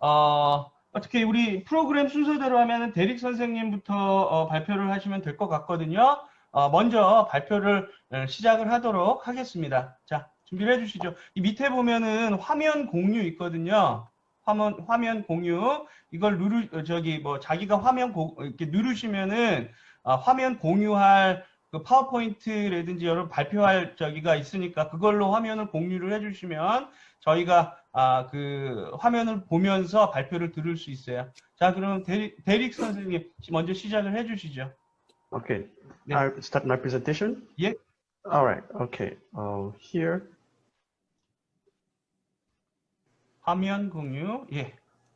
어떻게 우리 프로그램 순서대로 하면은 대릭 선생님부터 발표를 하시면 될 것 같거든요. 먼저 발표를 시작을 하도록 하겠습니다. 자, 준비를 해주시죠. 이 밑에 보면은 화면 공유 있거든요. 화면 공유. 이걸 자기가 이렇게 누르시면은, 화면 공유할 그 파워포인트라든지 여러 발표할 저기가 있으니까 그걸로 화면을 공유를 해주시면 저희가 그 화면을 보면서 발표를 들을 수 있어요. 자, 그럼 대릭 선생님 먼저 시작을 해주시죠. Okay, 네, I'll start my presentation. 예, All right, okay. Here. 화면 공유, 예.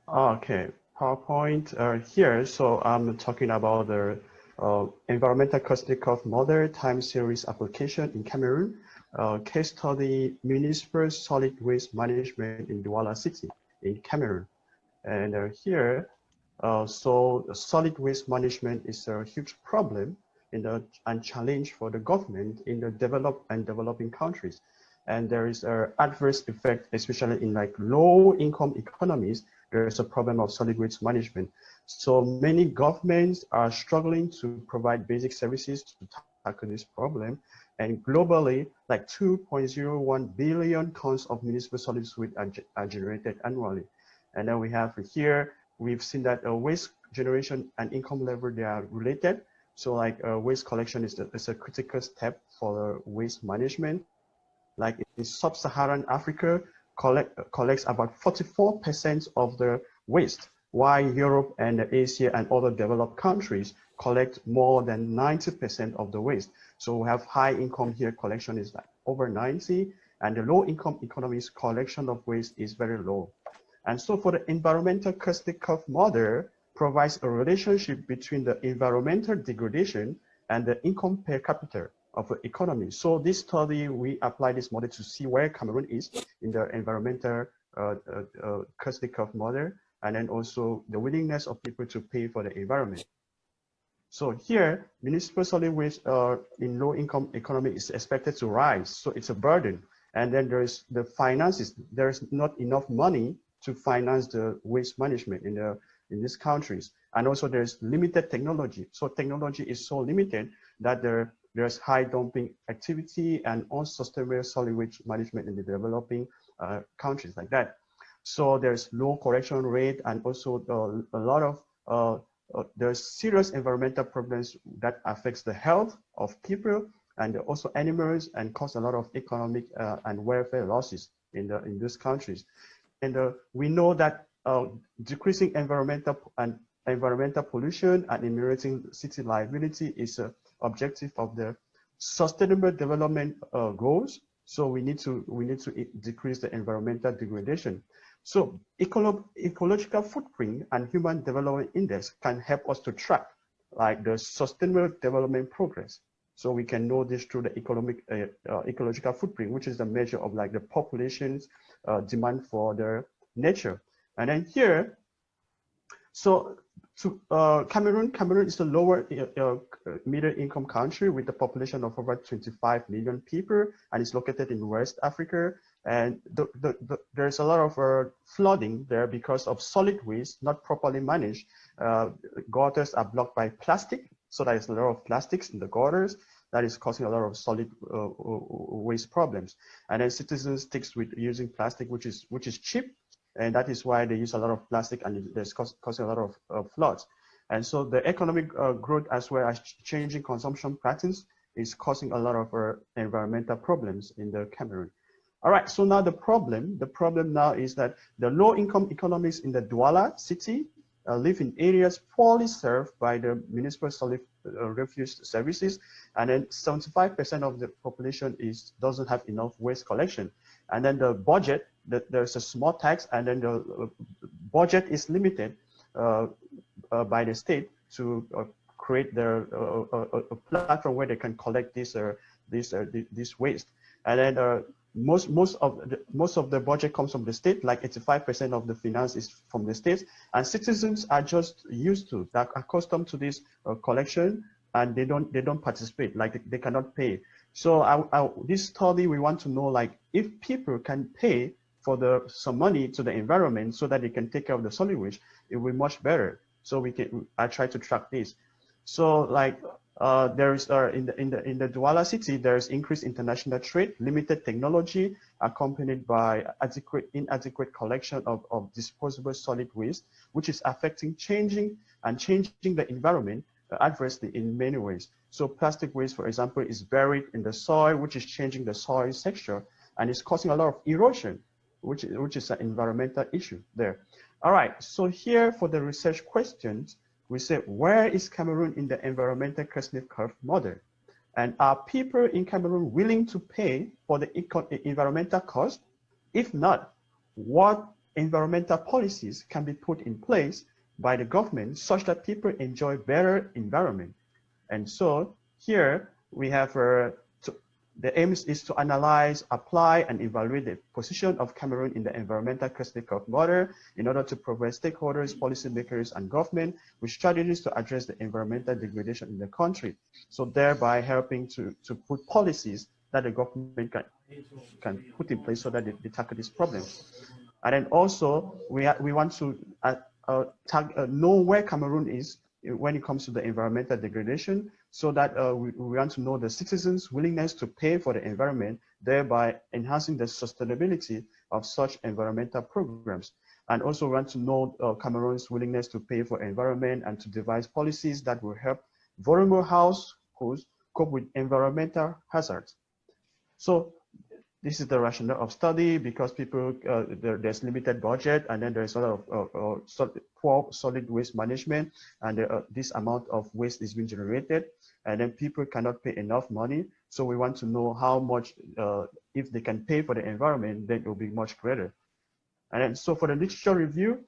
Okay, PowerPoint here. So I'm talking about the environmental Kuznetsov model time series application in Cameroon. Case study municipal solid waste management in Douala City in Cameroon. And here, so solid waste management is a huge problem and challenge for the government in the developed and developing countries. And there is an adverse effect, especially in like low income economies. There's a problem of solid waste management. So many governments are struggling to provide basic services to tackle this problem. And globally, like 2.01 billion tons of municipal solid waste are generated annually. And then we have here, we've seen that waste generation and income level, they are related. So like waste collection is a critical step for the waste management. Like in sub-Saharan Africa, collects about 44% of the waste, while Europe and Asia and other developed countries collect more than 90% of the waste. So we have high income here, collection is like over 90, and the low income economies collection of waste is very low. And so for the environmental Kuznetsov model provides a relationship between the environmental degradation and the income per capita of the economy. So this study, we apply this model to see where Cameroon is in the environmental Kuznetsov model, and then also the willingness of people to pay for the environment. So here, municipal solid waste in low-income economy is expected to rise. So it's a burden. And then there is the finances. There is not enough money to finance the waste management in these countries. And also there's limited technology. So technology is so limited that there's high dumping activity and unsustainable solid waste management in the developing countries like that. So there's low correction rate and also a lot of there's serious environmental problems that affects the health of people and also animals and cause a lot of economic and welfare losses in these countries. And we know that decreasing environmental pollution and ameliorating city livability is an objective of the Sustainable Development Goals. So we need to decrease the environmental degradation. So ecological footprint and human development index can help us to track like the sustainable development progress. So we can know this through the ecological footprint, which is the measure of like the population's demand for the nature. And then here, so Cameroon is a lower middle income country with a population of over 25 million people, and it's located in West Africa. And there's a lot of flooding there because of solid waste not properly managed. Gutters are blocked by plastic, so there's a lot of plastics in the gutters that is causing a lot of solid waste problems. And then citizens sticks with using plastic, which is cheap, and that is why they use a lot of plastic, and it's causing a lot of floods. And so the economic growth as well as changing consumption patterns is causing a lot of environmental problems in the Cameroon. All right, so now the problem now is that the low-income economies in the Douala city live in areas poorly served by the municipal solid refuse services, and then 75% of the population doesn't have enough waste collection. And then the budget, there's a small tax, and then the budget is limited by the state to create a platform where they can collect this waste. And then most of the budget comes from the state, like 85% of the finance is from the states, and citizens are just they're accustomed to this collection, and they don't participate, like they cannot pay. So this study, we want to know like if people can pay some money to the environment so that they can take care of the solid waste, it will be much better. So I try to track this. So like there is in the Douala city, there is increased international trade, limited technology, accompanied by inadequate collection of disposable solid waste, which is affecting changing the environment adversely in many ways. So plastic waste, for example, is buried in the soil, which is changing the soil texture, and it's causing a lot of erosion, which is an environmental issue there. All right, so here for the research questions, we say, where is Cameroon in the environmental Kirchner curve model? And are people in Cameroon willing to pay for the environmental cost? If not, what environmental policies can be put in place by the government such that people enjoy better environment? And so here we have the aim is to analyze, apply, and evaluate the position of Cameroon in the environmental Kirchner curve model in order to provide stakeholders, policymakers, and government with strategies to address the environmental degradation in the country. So thereby helping to put policies that the government can put in place so that they tackle this problem. And then also we want to know where Cameroon is when it comes to the environmental degradation, so that we want to know the citizens' willingness to pay for the environment, thereby enhancing the sustainability of such environmental programs. And also want to know Cameroon's willingness to pay for environment and to devise policies that will help vulnerable households cope with environmental hazards. So this is the rationale of study, because people, there's limited budget, and then there's a lot of poor solid waste management, and this amount of waste is being generated, and then people cannot pay enough money. So we want to know how much, if they can pay for the environment, then it will be much greater. And then, so for the literature review,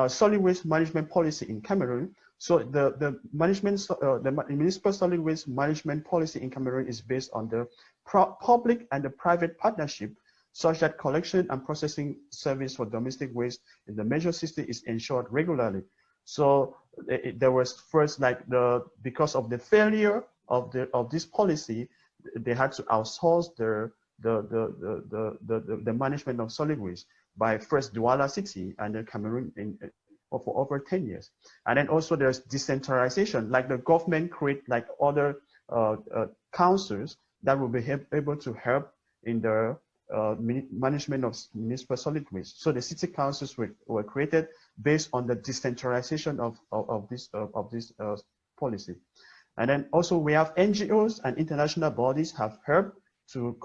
solid waste management policy in Cameroon. So the municipal solid waste management policy in Cameroon is based on the public and the private partnership, such that collection and processing service for domestic waste in the major city is ensured regularly. So there was first, like, because of the failure of this policy, they had to outsource the management of solid waste by first Douala city and then Cameroon for over 10 years. And then also there's decentralization, like the government create like other councils that will be able to help in the management of municipal solid waste. So the city councils were created based on the decentralization of this policy. And then also we have NGOs and international bodies have helped to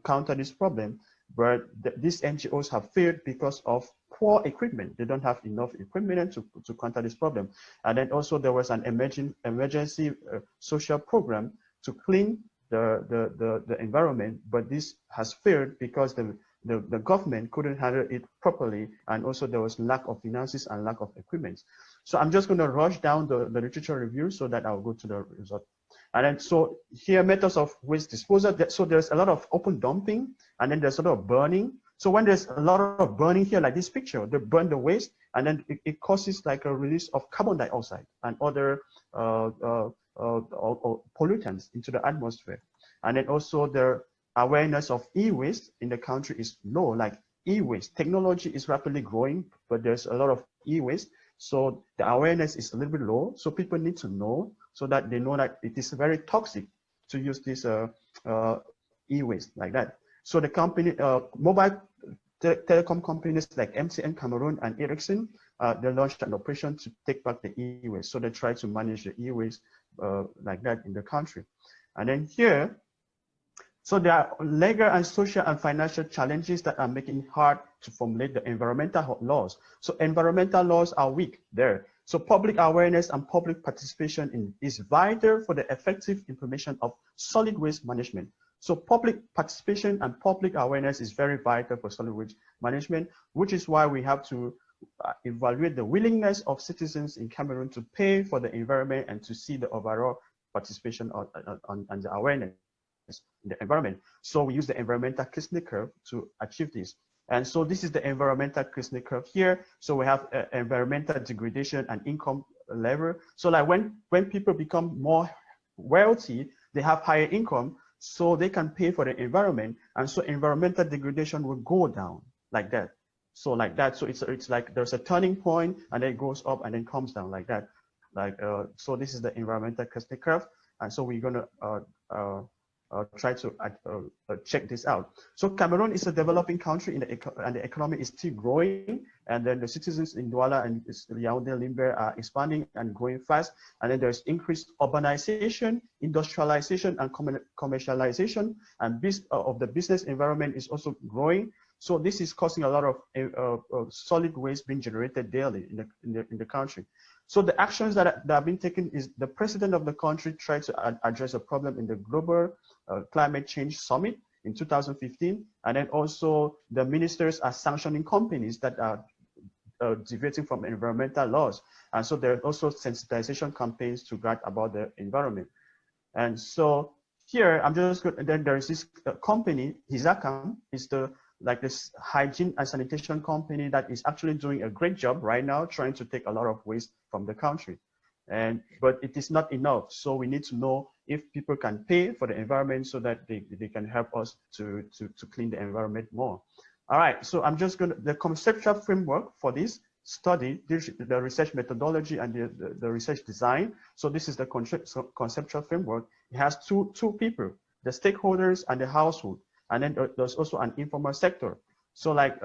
counter this problem, but these NGOs have failed because of poor equipment. They don't have enough equipment to counter this problem. And then also there was an emergency social program to clean the environment, but this has failed because the government couldn't handle it properly, and also there was lack of finances and lack of equipment. So I'm just going to rush down the literature review so that I'll go to the result. And then so here, methods of waste disposal. So there's a lot of open dumping, and then there's a lot of burning. So when there's a lot of burning here, like this picture, they burn the waste, and then it causes like a release of carbon dioxide and other pollutants into the atmosphere. And then also the awareness of e-waste in the country is low. Like e-waste technology is rapidly growing, but there's a lot of e-waste. So the awareness is a little bit low. So people need to know, so that they know that it is very toxic to use this e-waste like that. So the company, mobile telecom companies like MTN Cameroon and Ericsson, they launched an operation to take back the e-waste. So they try to manage the e-waste like that in the country. And then here, so there are legal and social and financial challenges that are making it hard to formulate the environmental laws. So environmental laws are weak there. So public awareness and public participation is vital for the effective implementation of solid waste management. So public participation and public awareness is very vital for solid waste management, which is why we have to evaluate the willingness of citizens in Cameroon to pay for the environment and to see the overall participation on the awareness in the environment. So we use the environmental Kirchner curve to achieve this. And so this is the environmental Kirchner curve here. So we have environmental degradation and income level. So like when people become more wealthy, they have higher income, so they can pay for the environment. And so environmental degradation will go down like that. So like that, so it's like there's a turning point and then it goes up and then comes down like that. Like so this is the environmental Kuznets curve, and so we're gonna try to check this out. So Cameroon is a developing country and the economy is still growing, and then the citizens in Douala and Yaoundé, Limbe are expanding and growing fast, and then there's increased urbanization, industrialization, and commercialization, and of the business environment is also growing. So this is causing a lot of solid waste being generated daily in the country. So the actions that have been taken is the president of the country tried to address a problem in the global climate change summit in 2015, and then also the ministers are sanctioning companies that are deviating from environmental laws, and so there are also sensitization campaigns to guide about the environment. And so here I'm just good. And then there is this company, Hisacam, is this hygiene and sanitation company that is actually doing a great job right now, trying to take a lot of waste from the country. But it is not enough. So we need to know if people can pay for the environment so that they can help us to clean the environment more. All right, so I'm just going to, the conceptual framework for this study, the research methodology and the research design. So this is the conceptual framework. It has two people, the stakeholders and the household. And then there's also an informal sector. So like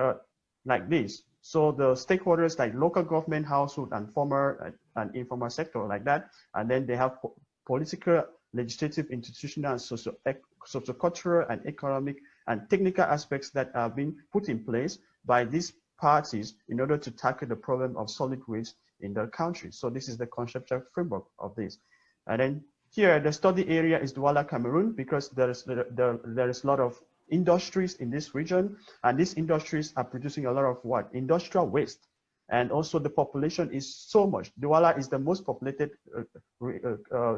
this. So the stakeholders like local government, household, and formal and informal sector like that. And then they have political, legislative, institutional, and sociocultural, and economic and technical aspects that are being put in place by these parties in order to tackle the problem of solid waste in the country. So this is the conceptual framework of this. And then here, the study area is Douala, Cameroon, because there is a lot of industries in this region, and these industries are producing a lot of what? Industrial waste. And also the population is so much. Douala is the most populated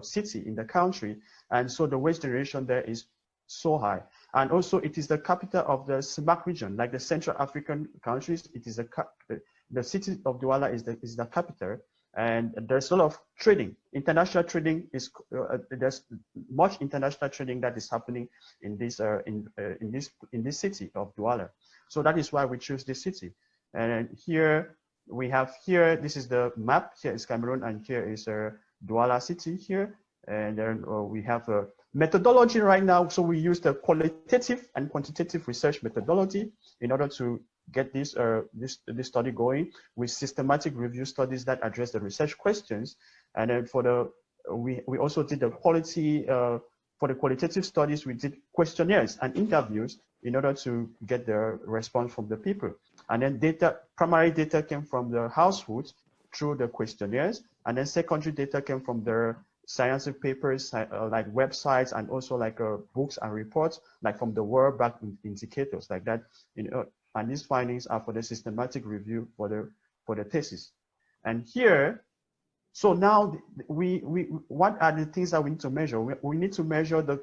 city in the country, and so the waste generation there is so high. And also it is the capital of the CEMAC region, like the Central African countries. It is the city of Douala is the capital. And there's a lot of trading. International trading is there's much international trading that is happening in this city of Douala. So that is why we choose this city. And here we have this is the map. Here is Cameroon, and here is Douala city here. And then we have a methodology right now. So we use the qualitative and quantitative research methodology in order to get this study going with systematic review studies that address the research questions. And then we also did the quality for the qualitative studies. We did questionnaires and interviews in order to get the response from the people. And then primary data came from the households through the questionnaires, and then secondary data came from the scientific papers like websites, and also like books and reports like from the World Bank indicators like that. And these findings are for the systematic review for the thesis. And here, so now what are the things that we need to measure? We need to measure the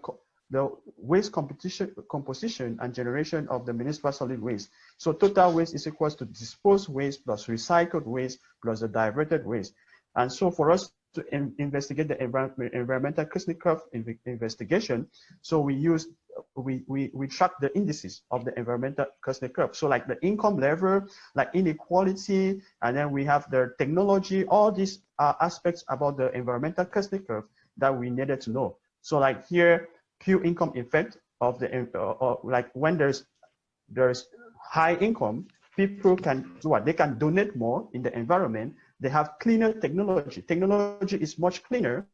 waste composition and generation of the municipal solid waste. So total waste is equal to disposed waste plus recycled waste plus the diverted waste. And so for us to investigate the environmental Kuznets curve investigation, so we track the indices of the environmental Kuznets curve. So like the income level, like inequality, and then we have the technology, all these aspects about the environmental Kuznets curve that we needed to know. So like here, pure income effect of the, like when there's high income, people can do what? They can donate more in the environment. They have cleaner technology. Technology is much cleaner,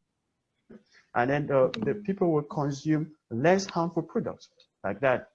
and then the people will consume less harmful products like that.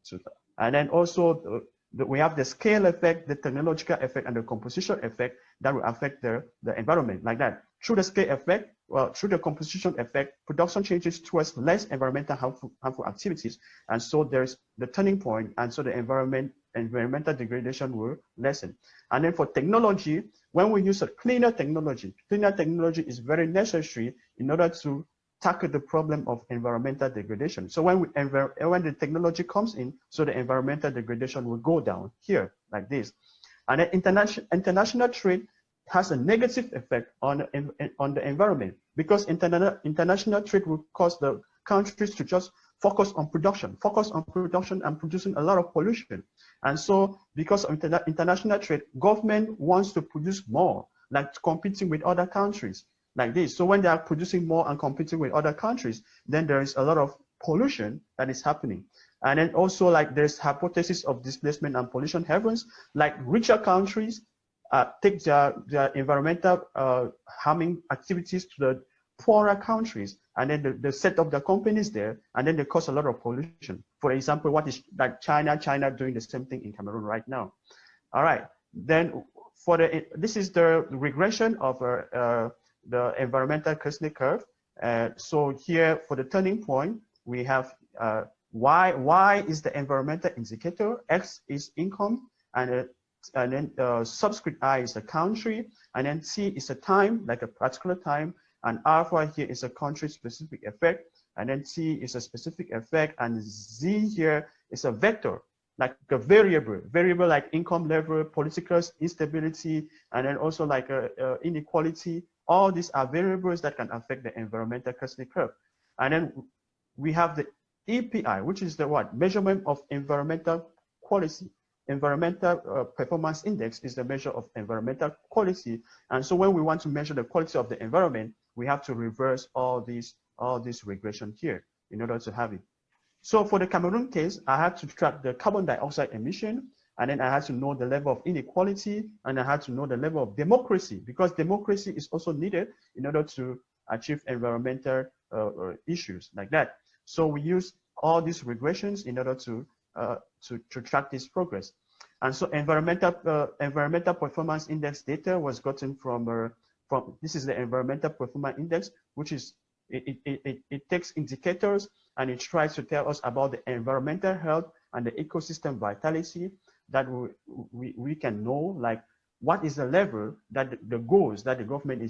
So, and then also we have the scale effect, the technological effect, and the composition effect that will affect the environment like that. Through the scale effect, through the composition effect, production changes towards less environmental harmful activities, and so there's the turning point, and so the environmental degradation will lessen. And then for technology, when we use a cleaner technology is very necessary in order to tackle the problem of environmental degradation. So when the technology comes in, so the environmental degradation will go down here like this. And then international trade has a negative effect on the environment, because international trade will cause the countries to just focus on production and producing a lot of pollution. And so because of international trade, government wants to produce more, like competing with other countries like this. So when they are producing more and competing with other countries, then there is a lot of pollution that is happening. And then also like there's hypothesis of displacement and pollution heavens, like richer countries take their environmental harming activities to the poorer countries, and then they set up their companies there, and then they cause a lot of pollution. For example, what is like China doing the same thing in Cameroon right now. All right, then for this is the regression of the environmental Kirchner curve. So here for the turning point, we have Y is the environmental indicator, X is income, and then subscript I is the country, and then T is a time, like a particular time, and alpha here is a country specific effect, and then T is a specific effect, and Z here is a vector, like a variable like income level, political instability, and then also like inequality. All these are variables that can affect the environmental Kirchner curve. And then we have the EPI, which is the what? Measurement of environmental quality. Environmental performance index is the measure of environmental quality. And so when we want to measure the quality of the environment, we have to reverse all this regression here in order to have it. So for the Cameroon case, I had to track the carbon dioxide emission, and then I had to know the level of inequality, and I had to know the level of democracy, because democracy is also needed in order to achieve environmental issues like that. So we use all these regressions in order to track this progress. And so environmental performance index data was gotten from this is the environmental performance index, which is it takes indicators and it tries to tell us about the environmental health and the ecosystem vitality, that we can know like what is the level that the goals that the government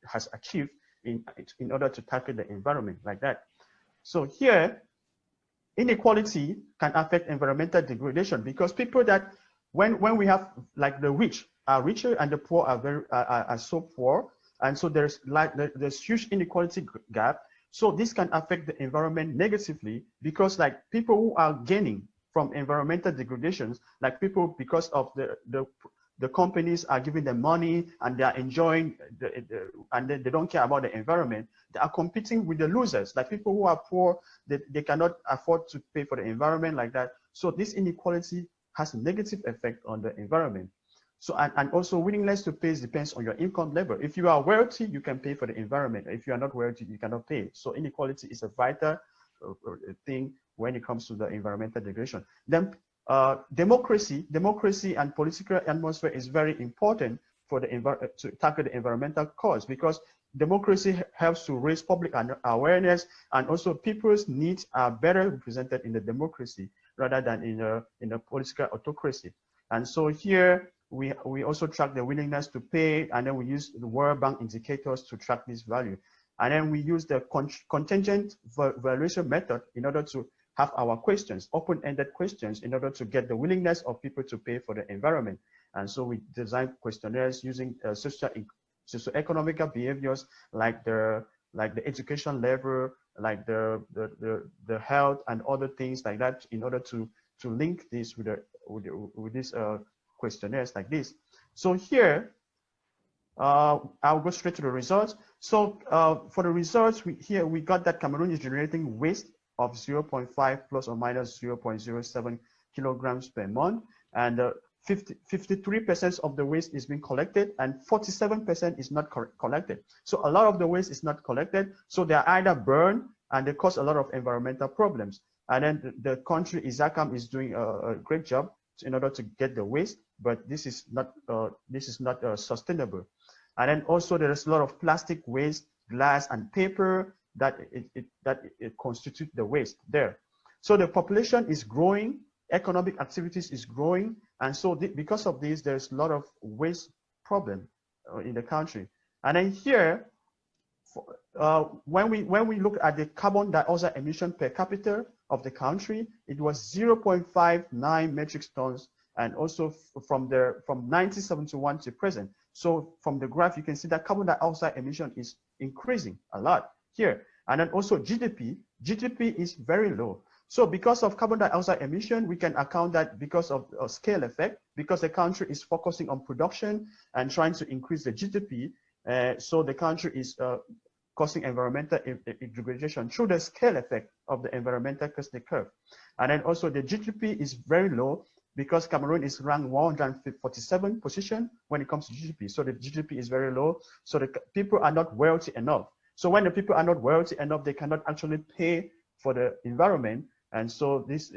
has achieved in order to tackle the environment like that. So here, inequality can affect environmental degradation, because people that when we have like the rich are richer and the poor are so poor, and so there's huge inequality gap. So this can affect the environment negatively, because like people who are gaining from environmental degradations, like people because of the companies are giving them money and they are enjoying and they don't care about the environment, they are competing with the losers, like people who are poor, they cannot afford to pay for the environment like that. So this inequality has a negative effect on the environment. So and also willingness to pay depends on your income level. If you are wealthy, you can pay for the environment. If you are not wealthy, you cannot pay. So inequality is a vital thing when it comes to the environmental degradation. Then democracy and political atmosphere is very important for the to tackle the environmental cause, because democracy helps to raise public awareness, and also people's needs are better represented in the democracy rather than in a political autocracy. And so here we also track the willingness to pay, and then we use the World Bank indicators to track this value. And then we use the contingent valuation method in order to have our questions, open-ended questions, in order to get the willingness of people to pay for the environment. And so we design questionnaires using socioeconomic behaviors like the education level, like the health and other things like that, in order to link this with these questionnaires like this. So here, I'll go straight to the results. So for the results, we got that Cameroon is generating waste of 0.5 plus or minus 0.07 kilograms per month, and 53% of the waste is being collected and 47% is not collected. So a lot of the waste is not collected, so they are either burned and they cause a lot of environmental problems. And then the country ISACAM is doing a great job in order to get the waste, but this is not sustainable. And then also there is a lot of plastic waste, glass and paper that it constitute the waste there. So the population is growing, economic activities is growing, and so because of this, there's a lot of waste problem in the country. And then here, when we look at the carbon dioxide emission per capita of the country, it was 0.59 metric tons, and also from 1971 to present. So from the graph, you can see that carbon dioxide emission is increasing a lot here. And then also GDP GDP is very low. So because of carbon dioxide emission, we can account that because of a scale effect, because the country is focusing on production and trying to increase the GDP. So the country is causing environmental degradation through the scale effect of the environmental Kuznets curve. And then also the GDP is very low because Cameroon is ranked 147 position when it comes to GDP. So the GDP is very low. So the people are not wealthy enough. So when the people are not wealthy enough, they cannot actually pay for the environment. And so this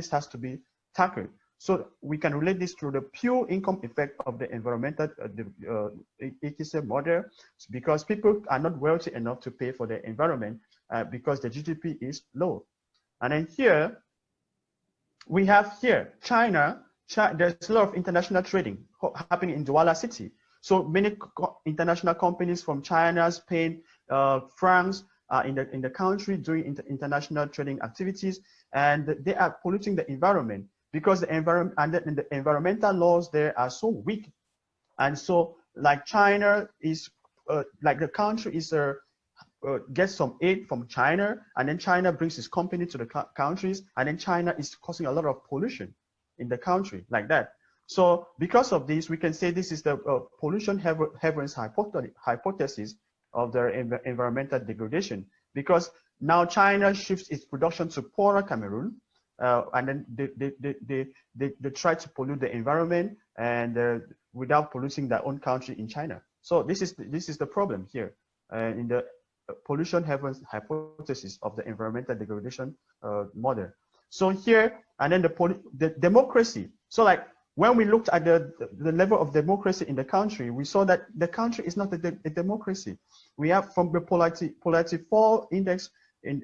has to be tackled. So we can relate this to the pure income effect of the environmental EKC model, because people are not wealthy enough to pay for the environment because the GDP is low. And then here, we have here China. There's a lot of international trading happening in Douala City. So many international companies from China, Spain, France are in the country doing international trading activities, and they are polluting the environment because the environment and the environmental laws there are so weak. And so like China is like the country is gets some aid from China, and then China brings its company to the countries, and then China is causing a lot of pollution in the country like that. So because of this, we can say this is the pollution heavens hypothesis of the environmental degradation, because now China shifts its production to poorer Cameroon, and then they try to pollute the environment and without polluting their own country in China. So this is the problem here in the pollution heavens hypothesis of the environmental degradation model. So here, and then the democracy. So like when we looked at the level of democracy in the country, we saw that the country is not a democracy. We have from the polarity 4 index in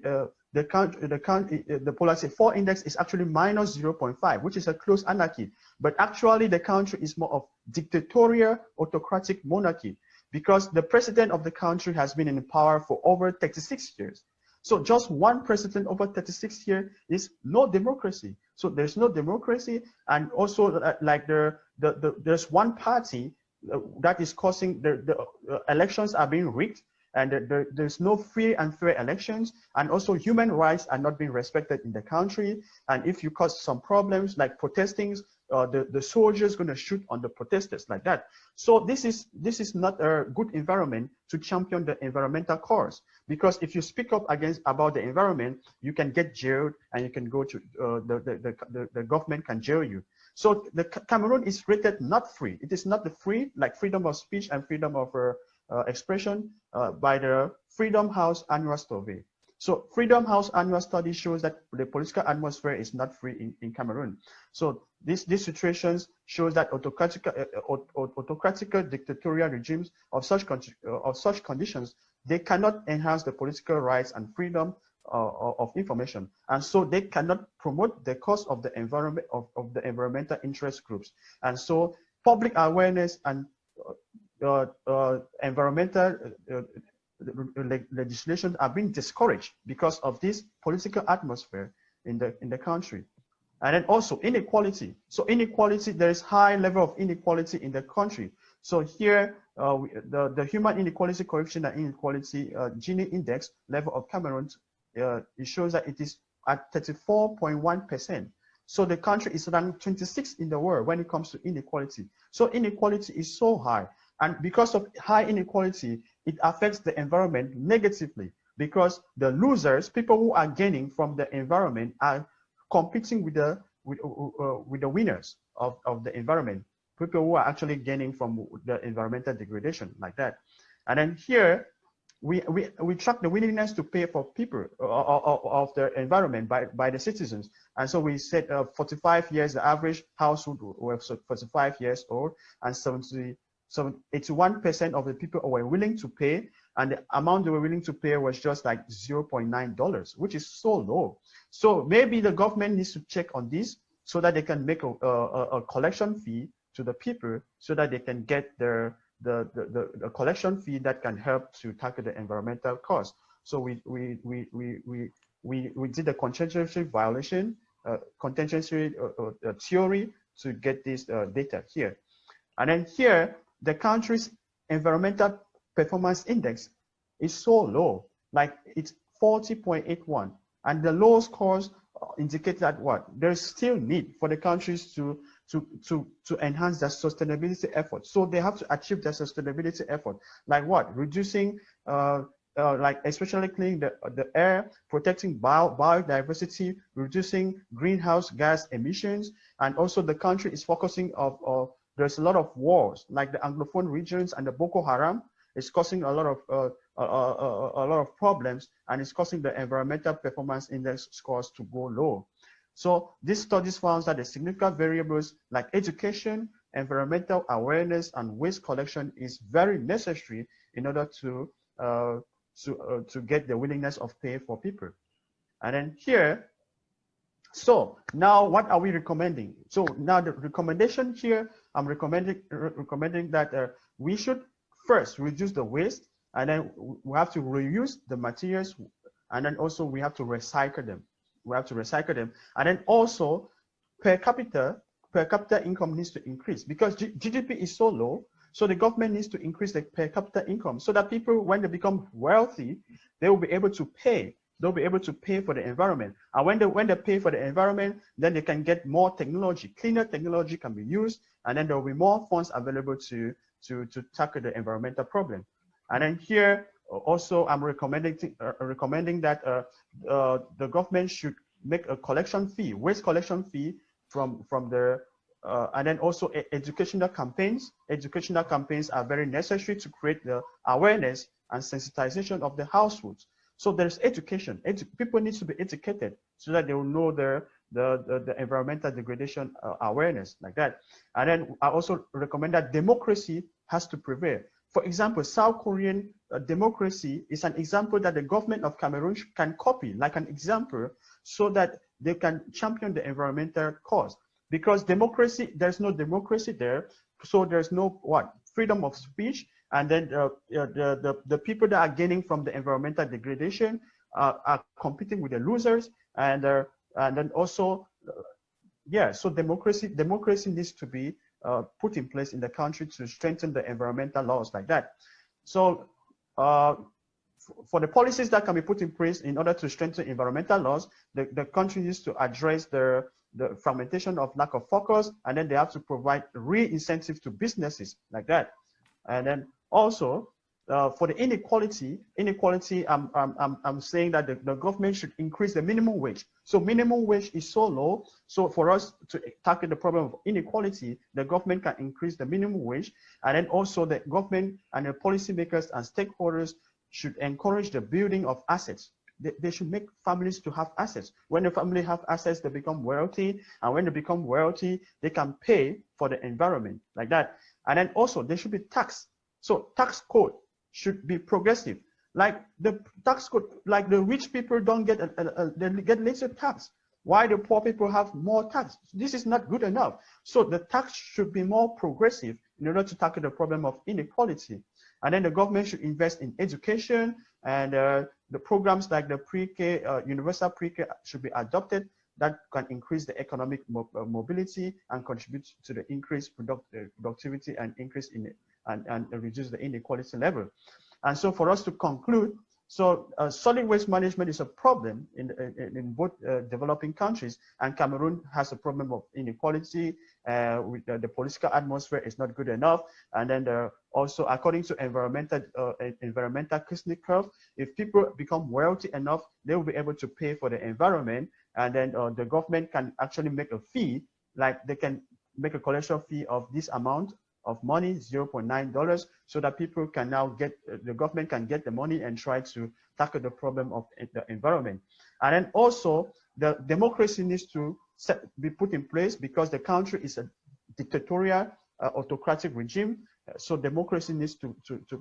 the polarity 4 index is actually minus 0.5, which is a close anarchy. But actually, the country is more of dictatorial autocratic monarchy, because the president of the country has been in power for over 36 years. So just one president over 36 years is no democracy. So there's no democracy, and also like there's one party that is causing the elections are being rigged, and there's no free and fair elections, and also human rights are not being respected in the country. And if you cause some problems like protesting, the soldiers going to shoot on the protesters like that. So this is not a good environment to champion the environmental cause, because if you speak up about the environment, you can get jailed, and you can go to the government can jail you. So the Cameroon is rated not free. It is not the free, like freedom of speech and freedom of expression by the Freedom House annual survey. So Freedom House annual study shows that the political atmosphere is not free in Cameroon. So these situations shows that autocratic dictatorial regimes of such conditions, they cannot enhance the political rights and freedom of information, and so they cannot promote the cause of the environment of the environmental interest groups. And so public awareness and environmental legislation are being discouraged because of this political atmosphere in the country. And then also inequality. So inequality, there is high level of inequality in the country. So here, the human inequality coefficient and inequality Gini index level of Cameroon, it shows that it is at 34.1%. So the country is ranked 26 in the world when it comes to inequality. So inequality is so high. And because of high inequality, it affects the environment negatively, because the losers, people who are gaining from the environment, are competing with the winners of the environment, people who are actually gaining from the environmental degradation like that. And then here, we track the willingness to pay for people of the environment by the citizens. And so we said 45 years, the average household was 45 years old, and 81% of the people were willing to pay, and the amount they were willing to pay was just like $0.9, which is so low. So maybe the government needs to check on this so that they can make a collection fee to the people, so that they can get the collection fee that can help to tackle the environmental cost. So we did a contingency violation, contingency theory to get this data here. And then here, the country's environmental performance index is so low, like it's 40.81. And the low scores indicate that what? There's still need for the countries to enhance their sustainability effort. So they have to achieve their sustainability effort. Like what? Reducing, like especially cleaning the air, protecting biodiversity, reducing greenhouse gas emissions. And also the country is focusing there's a lot of wars, like the Anglophone regions and the Boko Haram is causing a lot of problems, and it's causing the environmental performance index scores to go low. So these studies found that the significant variables like education, environmental awareness, and waste collection is very necessary in order to get the willingness of pay for people. And then here, so now what are we recommending? So now the recommendation here, I'm recommending that we should first reduce the waste, and then we have to reuse the materials, and then also we have to recycle them. And then also per capita income needs to increase, because GDP is so low. So the government needs to increase the per capita income so that people, when they become wealthy, they will be able to pay. They'll be able to pay for the environment. And when they pay for the environment, then they can get more technology. Cleaner technology can be used, and then there will be more funds available to tackle the environmental problem. And then here also I'm recommending that the government should make a collection fee, waste collection fee from the and then also educational campaigns. Educational campaigns are very necessary to create the awareness and sensitization of the households. So there's education. People need to be educated so that they will know the environmental degradation awareness, like that. And then I also recommend that democracy has to prevail. For example, South Korean democracy is an example that the government of Cameroon can copy, like an example, so that they can champion the environmental cause. Because democracy, there's no democracy there, so there's no freedom of speech, and then the people that are gaining from the environmental degradation are competing with the losers, and then also so democracy needs to be put in place in the country to strengthen the environmental laws, like that. So for the policies that can be put in place in order to strengthen environmental laws, the country needs to address the fragmentation of lack of focus, and then they have to provide real incentives to businesses, like that. And then also for the inequality, I'm saying that the government should increase the minimum wage. So minimum wage is so low. So for us to tackle the problem of inequality, the government can increase the minimum wage. And then also the government and the policymakers and stakeholders should encourage the building of assets. They should make families to have assets. When the family have assets, they become wealthy. And when they become wealthy, they can pay for the environment, like that. And then also they should be taxed. So tax code should be progressive. Like the tax code, like the rich people don't get they get lesser tax, while the poor people have more tax. This is not good enough. So the tax should be more progressive in order to tackle the problem of inequality. And then the government should invest in education, and the programs like the pre-K, universal pre-K should be adopted that can increase the economic mobility and contribute to the increased productivity and increase in and reduce the inequality level. And so for us to conclude, so solid waste management is a problem in both developing countries, and Cameroon has a problem of inequality. With the political atmosphere is not good enough, and then also according to environmental Kuznets curve, if people become wealthy enough, they will be able to pay for the environment, and then the government can actually make a fee, like they can make a collection fee of this amount of money, $0.9, so that people can now the government can get the money and try to tackle the problem of the environment. And then also the democracy needs to be put in place, because the country is a dictatorial, autocratic regime. So democracy needs to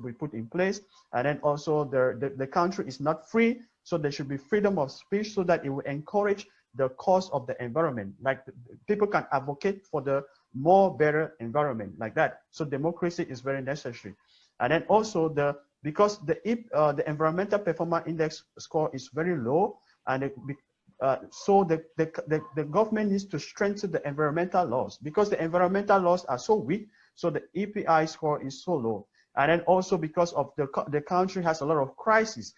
be put in place. And then also the country is not free, so there should be freedom of speech, so that it will encourage the cause of the environment. Like people can advocate for the better environment, like that. So democracy is very necessary. And then also because the environmental performance index score is very low, and so the government needs to strengthen the environmental laws, because the environmental laws are so weak. So the EPI score is so low. And then also because of the country has a lot of crises,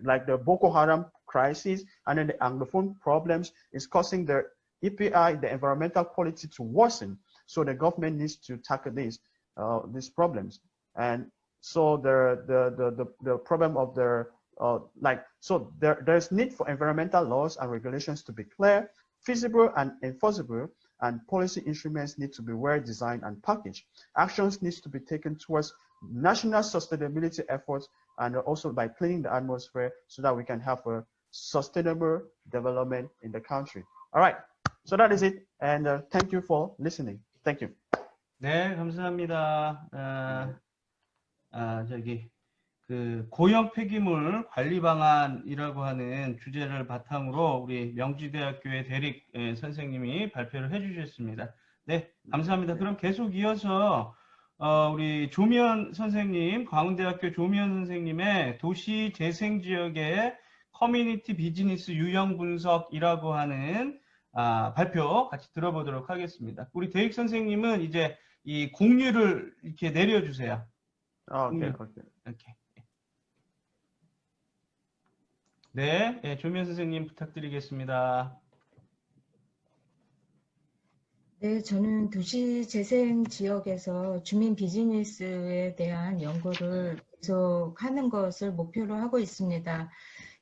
like the Boko Haram crisis, and then the Anglophone problems is causing the EPI, the environmental quality, to worsen. So the government needs to tackle these problems. And so the problem of there's need for environmental laws and regulations to be clear, feasible, and enforceable, and policy instruments need to be well designed and packaged. Actions needs to be taken towards national sustainability efforts, and also by cleaning the atmosphere so that we can have a sustainable development in the country. All right, so that is it, and thank you for listening. Thank you. 네, 감사합니다. 그 고형 폐기물 관리 방안이라고 하는 주제를 바탕으로 우리 명지대학교의 대릭 선생님이 발표를 해주셨습니다. 네, 감사합니다. 그럼 계속 이어서 우리 조미연 선생님, 광운대학교 조미연 선생님의 도시 재생 지역의 커뮤니티 비즈니스 유형 분석이라고 하는 발표 같이 들어보도록 하겠습니다. 우리 대익 선생님은 이제 이 공유를 이렇게 내려주세요. 오케이. 네, 조미연 선생님 부탁드리겠습니다. 네, 저는 도시 재생 지역에서 주민 비즈니스에 대한 연구를 계속 하는 것을 목표로 하고 있습니다.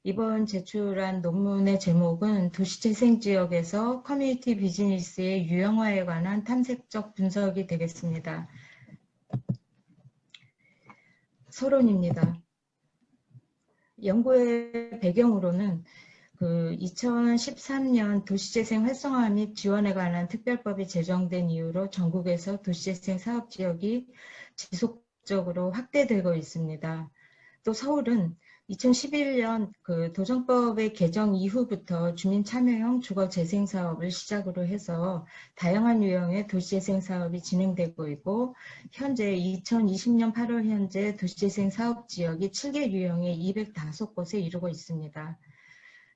이번 제출한 논문의 제목은 도시 재생 지역에서 커뮤니티 비즈니스의 유형화에 관한 탐색적 분석이 되겠습니다. 서론입니다. 연구의 배경으로는 2013년 도시재생 활성화 및 지원에 관한 특별법이 제정된 이후로 전국에서 도시재생 사업지역이 지속적으로 확대되고 있습니다. 또 서울은 2011년 도정법의 개정 이후부터 주민 참여형 주거 재생 사업을 시작으로 해서 다양한 유형의 도시재생 사업이 진행되고 있고, 현재 2020년 8월 현재 도시재생 사업 지역이 7개 유형의 205곳에 이르고 있습니다.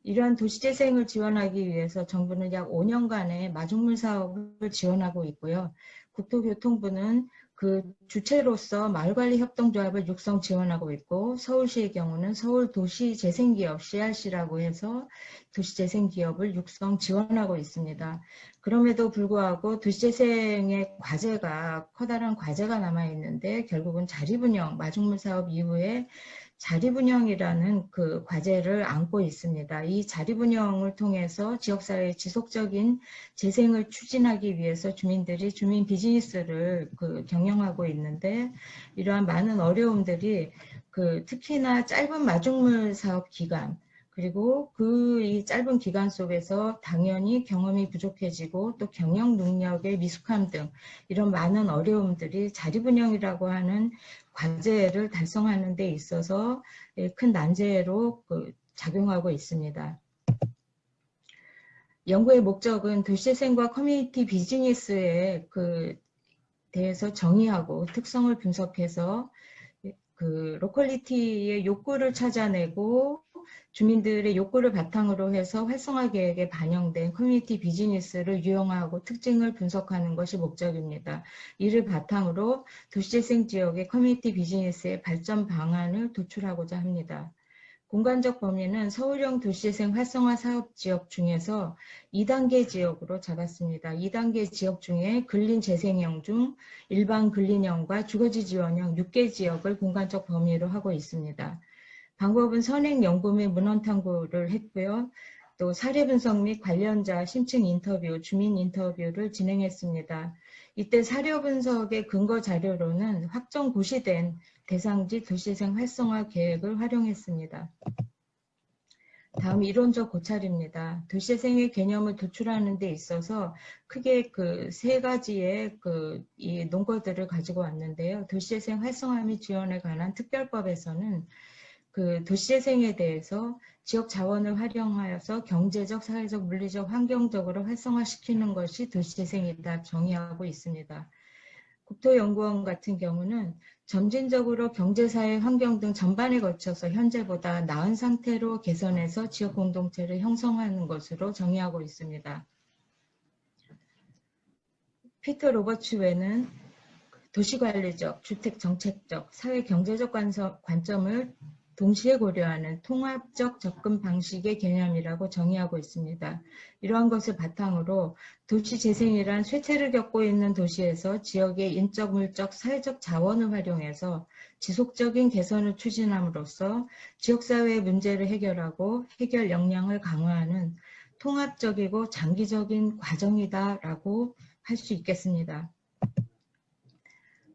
이러한 도시재생을 지원하기 위해서 정부는 약 5년간의 마중물 사업을 지원하고 있고요. 국토교통부는 그 주체로서 마을관리협동조합을 육성 지원하고 있고, 서울시의 경우는 서울도시재생기업 CRC라고 해서 도시재생기업을 육성 지원하고 있습니다. 그럼에도 불구하고 도시재생의 과제가 커다란 과제가 남아있는데, 결국은 자리분양, 마중물 사업 이후에 자리분양이라는 그 과제를 안고 있습니다. 이 자리분양을 통해서 지역사회의 지속적인 재생을 추진하기 위해서 주민들이 주민 비즈니스를 경영하고 있는데, 이러한 많은 어려움들이 특히나 짧은 마중물 사업 기간, 그리고 이 짧은 기간 속에서 당연히 경험이 부족해지고 또 경영 능력의 미숙함 등 이런 많은 어려움들이 자리분양이라고 하는 과제를 달성하는 데 있어서 큰 난제로 작용하고 있습니다. 연구의 목적은 도시재생과 커뮤니티 비즈니스에 대해서 정의하고 특성을 분석해서 로컬리티의 욕구를 찾아내고 주민들의 욕구를 바탕으로 해서 활성화 계획에 반영된 커뮤니티 비즈니스를 유형화하고 특징을 분석하는 것이 목적입니다. 이를 바탕으로 도시재생 지역의 커뮤니티 비즈니스의 발전 방안을 도출하고자 합니다. 공간적 범위는 서울형 도시재생 활성화 사업 지역 중에서 2단계 지역으로 잡았습니다. 2단계 지역 중에 근린 재생형 중 일반 근린형과 주거지 지원형 6개 지역을 공간적 범위로 하고 있습니다. 방법은 선행 연구 및 문헌 탐구를 했고요. 또 사례 분석 및 관련자 심층 인터뷰, 주민 인터뷰를 진행했습니다. 이때 사료 분석의 근거 자료로는 확정 고시된 대상지 도시재생 활성화 계획을 활용했습니다. 다음 이론적 고찰입니다. 도시재생의 개념을 도출하는 데 있어서 크게 세 가지의 이 논거들을 가지고 왔는데요. 도시재생 활성화 및 지원에 관한 특별법에서는 도시재생에 대해서 지역 자원을 활용하여서 경제적, 사회적, 물리적, 환경적으로 활성화시키는 것이 도시재생이다 정의하고 있습니다. 국토연구원 같은 경우는 점진적으로 경제사회, 환경 등 전반에 거쳐서 현재보다 나은 상태로 개선해서 지역 공동체를 형성하는 것으로 정의하고 있습니다. 피터 로버츠 외는 도시관리적, 주택정책적, 사회경제적 관점을 동시에 고려하는 통합적 접근 방식의 개념이라고 정의하고 있습니다. 이러한 것을 바탕으로 도시재생이란 쇠퇴를 겪고 있는 도시에서 지역의 인적, 물적, 사회적 자원을 활용해서 지속적인 개선을 추진함으로써 지역사회의 문제를 해결하고 해결 역량을 강화하는 통합적이고 장기적인 과정이다라고 할 수 있겠습니다.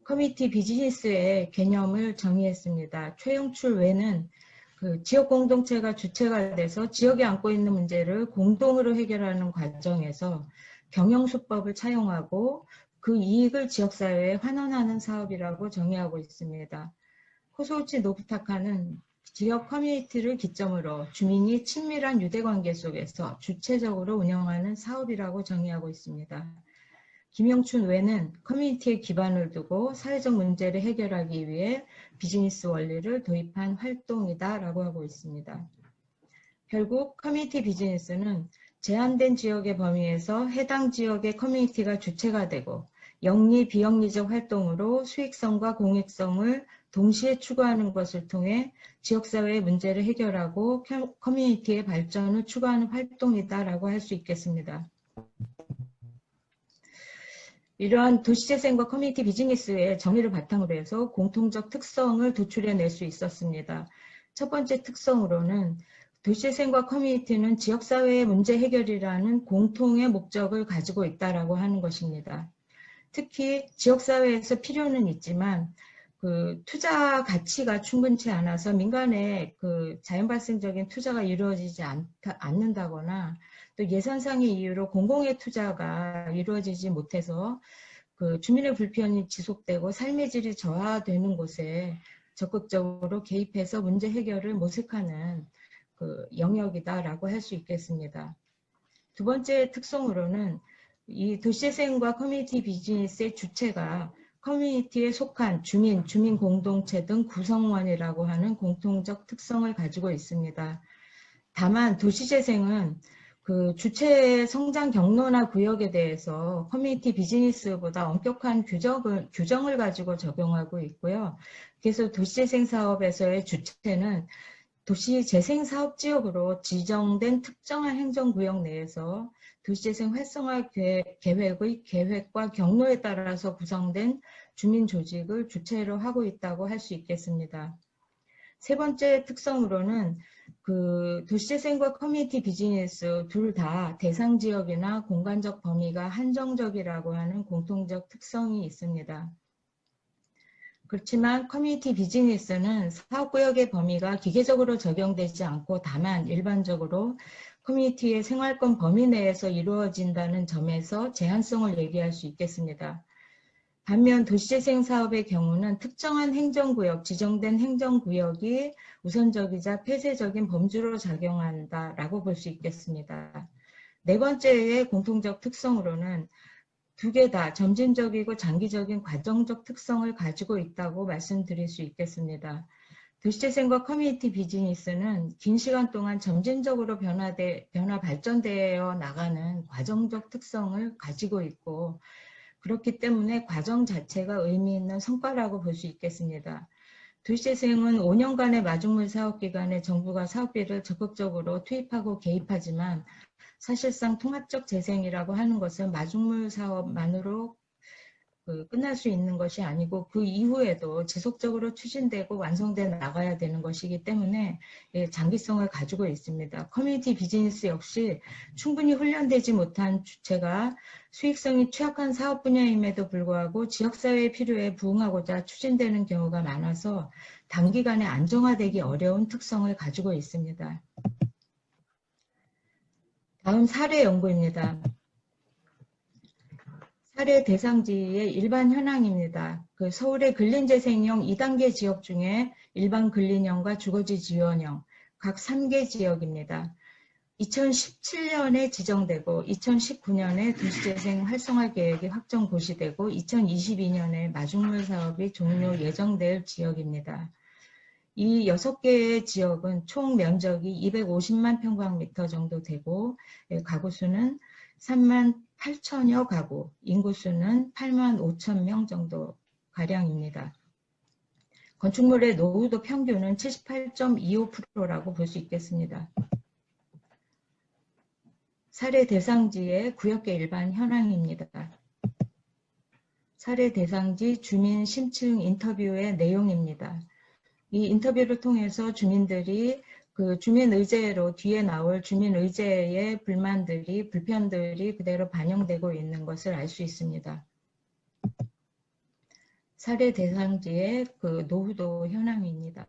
커뮤니티 비즈니스의 개념을 정의했습니다. 최영출 외는 그 지역 공동체가 주체가 돼서 지역에 안고 있는 문제를 공동으로 해결하는 과정에서 경영수법을 차용하고 그 이익을 지역사회에 환원하는 사업이라고 정의하고 있습니다. 호소우치 노부타카는 지역 커뮤니티를 기점으로 주민이 친밀한 유대관계 속에서 주체적으로 운영하는 사업이라고 정의하고 있습니다. 김영춘 외는 커뮤니티에 기반을 두고 사회적 문제를 해결하기 위해 비즈니스 원리를 도입한 활동이다라고 하고 있습니다. 결국 커뮤니티 비즈니스는 제한된 지역의 범위에서 해당 지역의 커뮤니티가 주체가 되고 영리, 비영리적 활동으로 수익성과 공익성을 동시에 추구하는 것을 통해 지역사회의 문제를 해결하고 커뮤니티의 발전을 추구하는 활동이다라고 할 수 있겠습니다. 이러한 도시재생과 커뮤니티 비즈니스의 정의를 바탕으로 해서 공통적 특성을 도출해낼 수 있었습니다. 첫 번째 특성으로는 도시재생과 커뮤니티는 지역사회의 문제 해결이라는 공통의 목적을 가지고 있다라고 하는 것입니다. 특히 지역사회에서 필요는 있지만 그 투자 가치가 충분치 않아서 민간의 그 자연발생적인 투자가 이루어지지 않는다거나 또 예산상의 이유로 공공의 투자가 이루어지지 못해서 그 주민의 불편이 지속되고 삶의 질이 저하되는 곳에 적극적으로 개입해서 문제 해결을 모색하는 그 영역이다라고 할 수 있겠습니다. 두 번째 특성으로는 이 도시재생과 커뮤니티 비즈니스의 주체가 커뮤니티에 속한 주민, 주민 공동체 등 구성원이라고 하는 공통적 특성을 가지고 있습니다. 다만 도시재생은 그 주체의 성장 경로나 구역에 대해서 커뮤니티 비즈니스보다 엄격한 규정을 가지고 적용하고 있고요. 그래서 도시재생 사업에서의 주체는 도시재생 사업 지역으로 지정된 특정한 행정구역 내에서 도시재생 활성화 계획의 계획과 경로에 따라서 구성된 주민 조직을 주체로 하고 있다고 할 수 있겠습니다. 세 번째 특성으로는 그 도시재생과 커뮤니티 비즈니스 둘 다 대상 지역이나 공간적 범위가 한정적이라고 하는 공통적 특성이 있습니다. 그렇지만 커뮤니티 비즈니스는 사업구역의 범위가 기계적으로 적용되지 않고 다만 일반적으로 커뮤니티의 생활권 범위 내에서 이루어진다는 점에서 제한성을 얘기할 수 있겠습니다. 반면 도시재생 사업의 경우는 특정한 행정구역, 지정된 행정구역이 우선적이자 폐쇄적인 범주로 작용한다라고 볼 수 있겠습니다. 네 번째의 공통적 특성으로는 두 개 다 점진적이고 장기적인 과정적 특성을 가지고 있다고 말씀드릴 수 있겠습니다. 도시재생과 커뮤니티 비즈니스는 긴 시간 동안 점진적으로 발전되어 나가는 과정적 특성을 가지고 있고 그렇기 때문에 과정 자체가 의미 있는 성과라고 볼 수 있겠습니다. 도시재생은 5년간의 마중물 사업기간에 정부가 사업비를 적극적으로 투입하고 개입하지만 사실상 통합적 재생이라고 하는 것은 마중물 사업만으로 끝날 수 있는 것이 아니고 그 이후에도 지속적으로 추진되고 완성돼 나가야 되는 것이기 때문에 장기성을 가지고 있습니다. 커뮤니티 비즈니스 역시 충분히 훈련되지 못한 주체가 수익성이 취약한 사업 분야임에도 불구하고 지역사회의 필요에 부응하고자 추진되는 경우가 많아서 단기간에 안정화되기 어려운 특성을 가지고 있습니다. 다음 사례 연구입니다. 사례 대상지의 일반 현황입니다. 그 서울의 근린재생형 2단계 지역 중에 일반 근린형과 주거지 지원형 각 3개 지역입니다. 2017년에 지정되고 2019년에 도시재생 활성화 계획이 확정 고시되고 2022년에 마중물 사업이 종료 예정될 지역입니다. 이 6개의 지역은 총 면적이 250만 평방미터 정도 되고 가구 수는 3만 8천여 가구, 인구수는 8만 5천 명 정도 가량입니다. 건축물의 노후도 평균은 78.25%라고 볼 수 있겠습니다. 사례 대상지의 구역계 일반 현황입니다. 사례 대상지 주민 심층 인터뷰의 내용입니다. 이 인터뷰를 통해서 주민들이 그 주민의제로 뒤에 나올 주민의제의 불편들이 그대로 반영되고 있는 것을 알 수 있습니다. 사례 대상지의 그 노후도 현황입니다.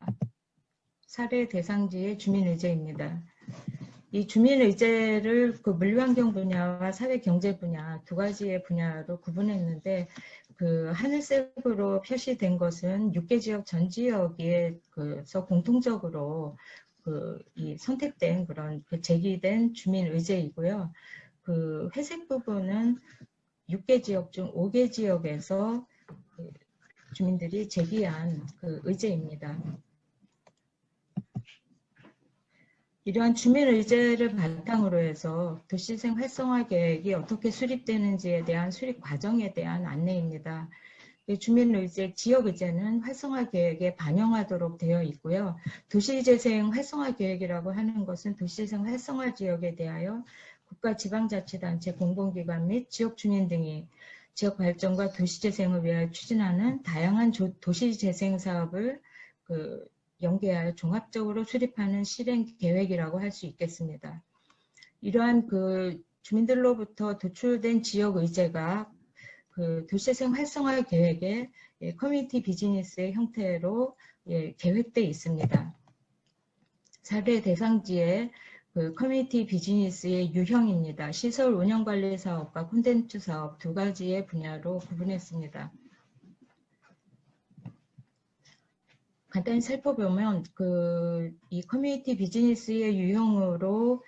사례 대상지의 주민의제입니다. 이 주민의제를 그 물리환경 분야와 사회경제 분야 두 가지의 분야로 구분했는데 그 하늘색으로 표시된 것은 6개 지역 전 지역에서 공통적으로 이 선택된 그런 제기된 주민의제이고요. 그 회색 부분은 6개 지역 중 5개 지역에서 주민들이 제기한 그 의제입니다. 이러한 주민의제를 바탕으로 해서 도시재생 활성화 계획이 어떻게 수립되는지에 대한 수립 과정에 대한 안내입니다. 주민의제, 지역의제는 활성화 계획에 반영하도록 되어 있고요. 도시재생 활성화 계획이라고 하는 것은 도시재생 활성화 지역에 대하여 국가 지방자치단체, 공공기관 및 지역 주민 등이 지역 발전과 도시재생을 위하여 추진하는 다양한 도시재생 사업을 연계하여 종합적으로 수립하는 실행 계획이라고 할 수 있겠습니다. 이러한 주민들로부터 도출된 지역 의제가 도시재생 활성화 계획의 커뮤니티 비즈니스의 형태로 계획되어 있습니다. 사례 대상지의 커뮤니티 비즈니스의 유형입니다. 시설 운영관리 사업과 콘텐츠 사업 두 가지의 분야로 구분했습니다. 간단히 살펴보면 이 커뮤니티 비즈니스의 유형으로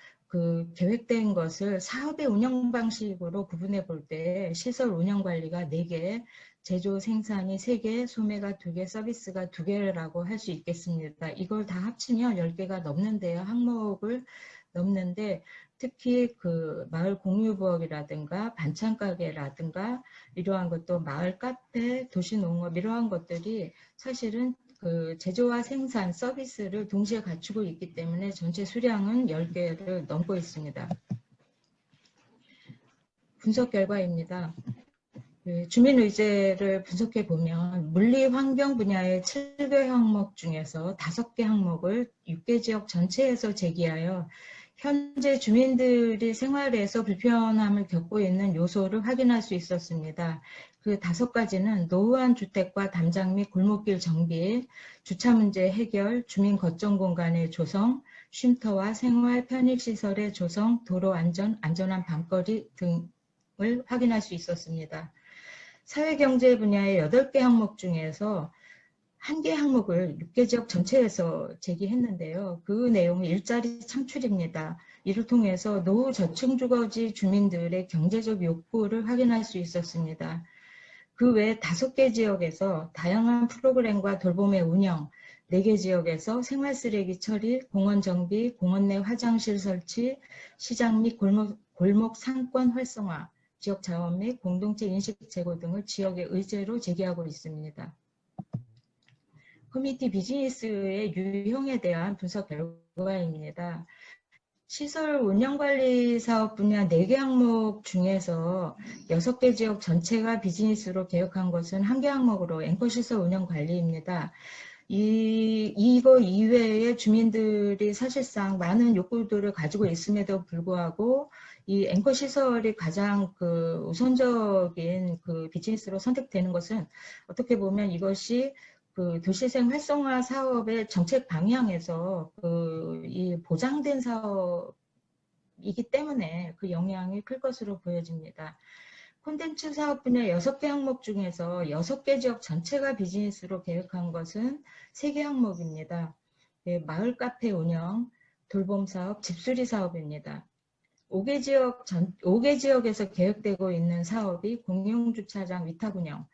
계획된 것을 사업의 운영 방식으로 구분해 볼 때 시설 운영 관리가 4개, 제조 생산이 3개, 소매가 2개, 서비스가 2개라고 할 수 있겠습니다. 이걸 다 합치면 10개가 넘는데요. 항목을 넘는데 특히 마을 공유부엌이라든가 반찬가게라든가 이러한 것도 마을 카페, 도시농업 이러한 것들이 사실은 제조와 생산, 서비스를 동시에 갖추고 있기 때문에 전체 수량은 10개를 넘고 있습니다. 분석 결과입니다. 주민의제를 분석해 보면 물리환경 분야의 7개 항목 중에서 5개 항목을 6개 지역 전체에서 제기하여 현재 주민들이 생활에서 불편함을 겪고 있는 요소를 확인할 수 있었습니다. 그 5가지는 노후한 주택과 담장 및 골목길 정비, 주차 문제 해결, 주민 거점 공간의 조성, 쉼터와 생활 편익시설의 조성, 도로 안전, 안전한 밤거리 등을 확인할 수 있었습니다. 사회경제 분야의 8개 항목 중에서 1개 항목을 6개 지역 전체에서 제기했는데요. 그 내용은 일자리 창출입니다. 이를 통해서 노후 저층 주거지 주민들의 경제적 욕구를 확인할 수 있었습니다. 그 외 5개 지역에서 다양한 프로그램과 돌봄의 운영, 4개 지역에서 생활쓰레기 처리, 공원 정비, 공원 내 화장실 설치, 시장 및 골목 상권 활성화, 지역 자원 및 공동체 인식 제고 등을 지역의 의제로 제기하고 있습니다. 커뮤니티 비즈니스의 유형에 대한 분석 결과입니다. 시설 운영관리 사업 분야 4개 항목 중에서 6개 지역 전체가 비즈니스로 계획한 것은 1개 항목으로 앵커시설 운영관리입니다. 이거 이외에 주민들이 사실상 많은 욕구들을 가지고 있음에도 불구하고 이 앵커시설이 가장 우선적인 비즈니스로 선택되는 것은 어떻게 보면 이것이 도시재생 활성화 사업의 정책 방향에서 이 보장된 사업이기 때문에 그 영향이 클 것으로 보여집니다. 콘텐츠 사업 분야 6개 항목 중에서 6개 지역 전체가 비즈니스로 계획한 것은 3개 항목입니다. 마을 카페 운영, 돌봄 사업, 집수리 사업입니다. 5개 지역에서 계획되고 있는 사업이 공용주차장 위탁 운영,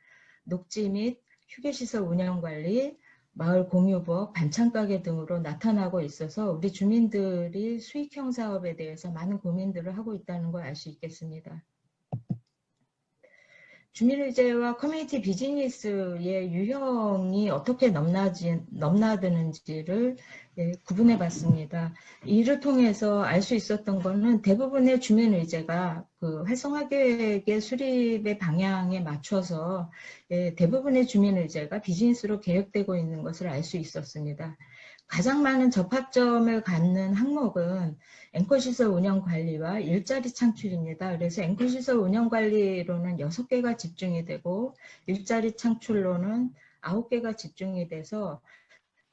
녹지 및 휴게시설 운영관리, 마을 공유부엌, 반찬가게 등으로 나타나고 있어서 우리 주민들이 수익형 사업에 대해서 많은 고민들을 하고 있다는 걸 알 수 있겠습니다. 주민의제와 커뮤니티 비즈니스의 유형이 어떻게 넘나드는지를 구분해 봤습니다. 이를 통해서 알 수 있었던 것은 대부분의 주민의제가 그 활성화 계획의 수립의 방향에 맞춰서 대부분의 주민의제가 비즈니스로 계획되고 있는 것을 알 수 있었습니다. 가장 많은 접합점을 갖는 항목은 앵커시설 운영관리와 일자리 창출입니다. 그래서 앵커시설 운영관리로는 6개가 집중이 되고 일자리 창출로는 9개가 집중이 돼서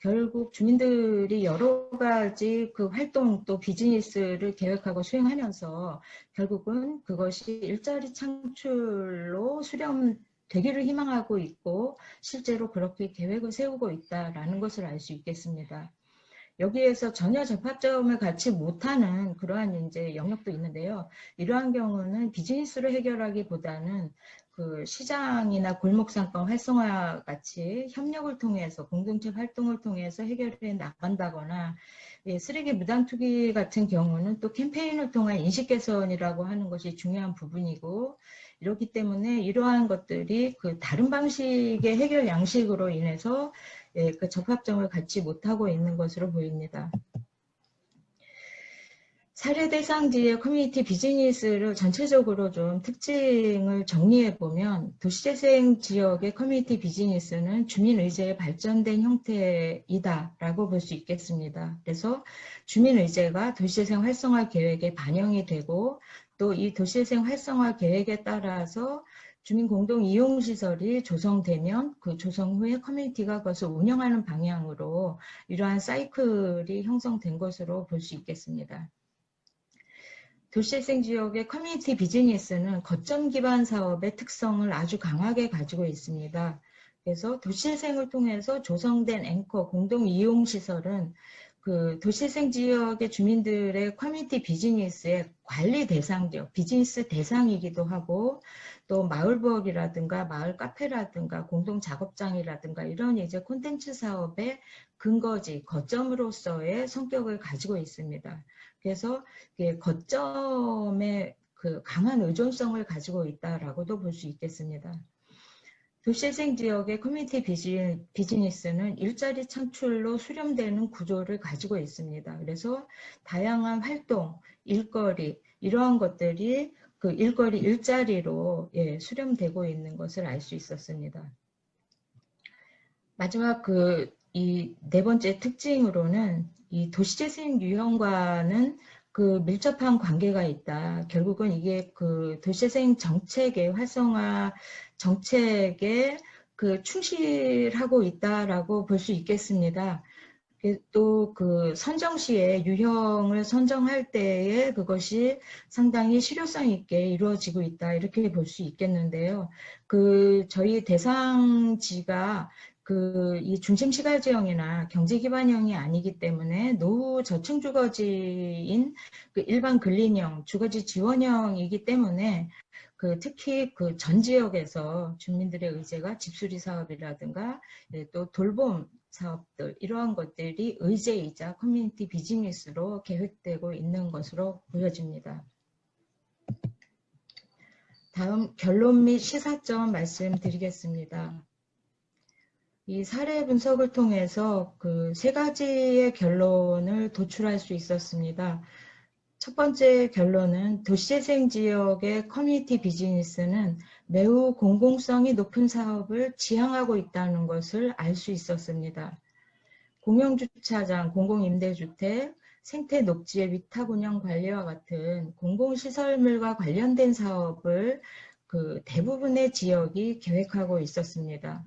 결국 주민들이 여러 가지 그 활동 또 비즈니스를 계획하고 수행하면서 결국은 그것이 일자리 창출로 수렴되기를 희망하고 있고 실제로 그렇게 계획을 세우고 있다라는 것을 알 수 있겠습니다. 여기에서 전혀 접합점을 갖지 못하는 그러한 이제 영역도 있는데요. 이러한 경우는 비즈니스로 해결하기보다는 그 시장이나 골목상권 활성화 같이 협력을 통해서 공동체 활동을 통해서 해결해 나간다거나 쓰레기 무단 투기 같은 경우는 또 캠페인을 통한 인식 개선이라고 하는 것이 중요한 부분이고 이렇기 때문에 이러한 것들이 그 다른 방식의 해결 양식으로 인해서 그 접합점을 갖지 못하고 있는 것으로 보입니다. 사례 대상지의 커뮤니티 비즈니스를 전체적으로 좀 특징을 정리해 보면 도시재생 지역의 커뮤니티 비즈니스는 주민의제의 발전된 형태이다라고 볼 수 있겠습니다. 그래서 주민의제가 도시재생 활성화 계획에 반영이 되고 또 이 도시재생 활성화 계획에 따라서 주민 공동 이용 시설이 조성되면 그 조성 후에 커뮤니티가 그것을 운영하는 방향으로 이러한 사이클이 형성된 것으로 볼 수 있겠습니다. 도시재생 지역의 커뮤니티 비즈니스는 거점 기반 사업의 특성을 아주 강하게 가지고 있습니다. 그래서 도시재생을 통해서 조성된 앵커 공동 이용 시설은 그 도시재생 지역의 주민들의 커뮤니티 비즈니스의 관리 대상 지역, 비즈니스 대상이기도 하고 또 마을부엌이라든가 마을 카페라든가 공동 작업장이라든가 이런 이제 콘텐츠 사업의 근거지, 거점으로서의 성격을 가지고 있습니다. 그래서 거점에 그 강한 의존성을 가지고 있다라고도 볼 수 있겠습니다. 도시재생 지역의 커뮤니티 비즈니스는 일자리 창출로 수렴되는 구조를 가지고 있습니다. 그래서 다양한 활동, 일거리 이러한 것들이 그 일거리 일자리로 수렴되고 있는 것을 알 수 있었습니다. 마지막 이 네 번째 특징으로는 이 도시재생 유형과는 그 밀접한 관계가 있다. 결국은 이게 그 도시재생 정책의 활성화 정책에 그 충실하고 있다라고 볼 수 있겠습니다. 또 그 선정 시에 유형을 선정할 때에 그것이 상당히 실효성 있게 이루어지고 있다 이렇게 볼 수 있겠는데요. 그 저희 대상지가 이 중심 시가지형이나 경제기반형이 아니기 때문에 노후 저층 주거지인 그 일반 근린형 주거지 지원형이기 때문에 특히 그 전 지역에서 주민들의 의제가 집수리 사업이라든가 또 돌봄 사업들 이러한 것들이 의제이자 커뮤니티 비즈니스로 계획되고 있는 것으로 보여집니다. 다음 결론 및 시사점 말씀드리겠습니다. 이 사례 분석을 통해서 그 세 가지의 결론을 도출할 수 있었습니다. 첫 번째 결론은 도시재생 지역의 커뮤니티 비즈니스는 매우 공공성이 높은 사업을 지향하고 있다는 것을 알 수 있었습니다. 공영주차장, 공공임대주택, 생태 녹지의 위탁 운영 관리와 같은 공공시설물과 관련된 사업을 그 대부분의 지역이 계획하고 있었습니다.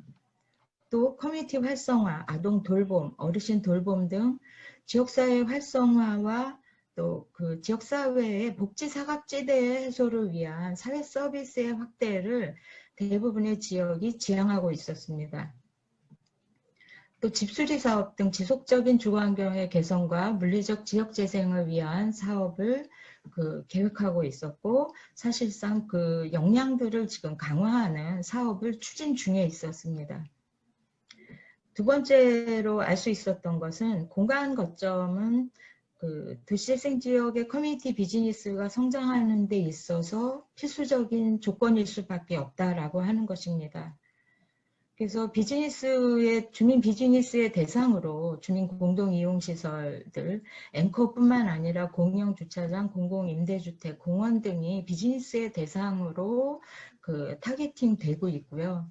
또 커뮤니티 활성화, 아동 돌봄, 어르신 돌봄 등 지역사회 활성화와 또 그 지역사회의 복지 사각지대 해소를 위한 사회 서비스의 확대를 대부분의 지역이 지향하고 있었습니다. 또 집수리 사업 등 지속적인 주거환경의 개선과 물리적 지역 재생을 위한 사업을 계획하고 있었고 사실상 그 역량들을 지금 강화하는 사업을 추진 중에 있었습니다. 두 번째로 알 수 있었던 것은 공간 거점은 그 도시재생 지역의 커뮤니티 비즈니스가 성장하는 데 있어서 필수적인 조건일 수밖에 없다라고 하는 것입니다. 그래서 주민 비즈니스의 대상으로 주민 공동 이용 시설들, 앵커뿐만 아니라 공영 주차장, 공공 임대주택, 공원 등이 비즈니스의 대상으로 그 타겟팅 되고 있고요.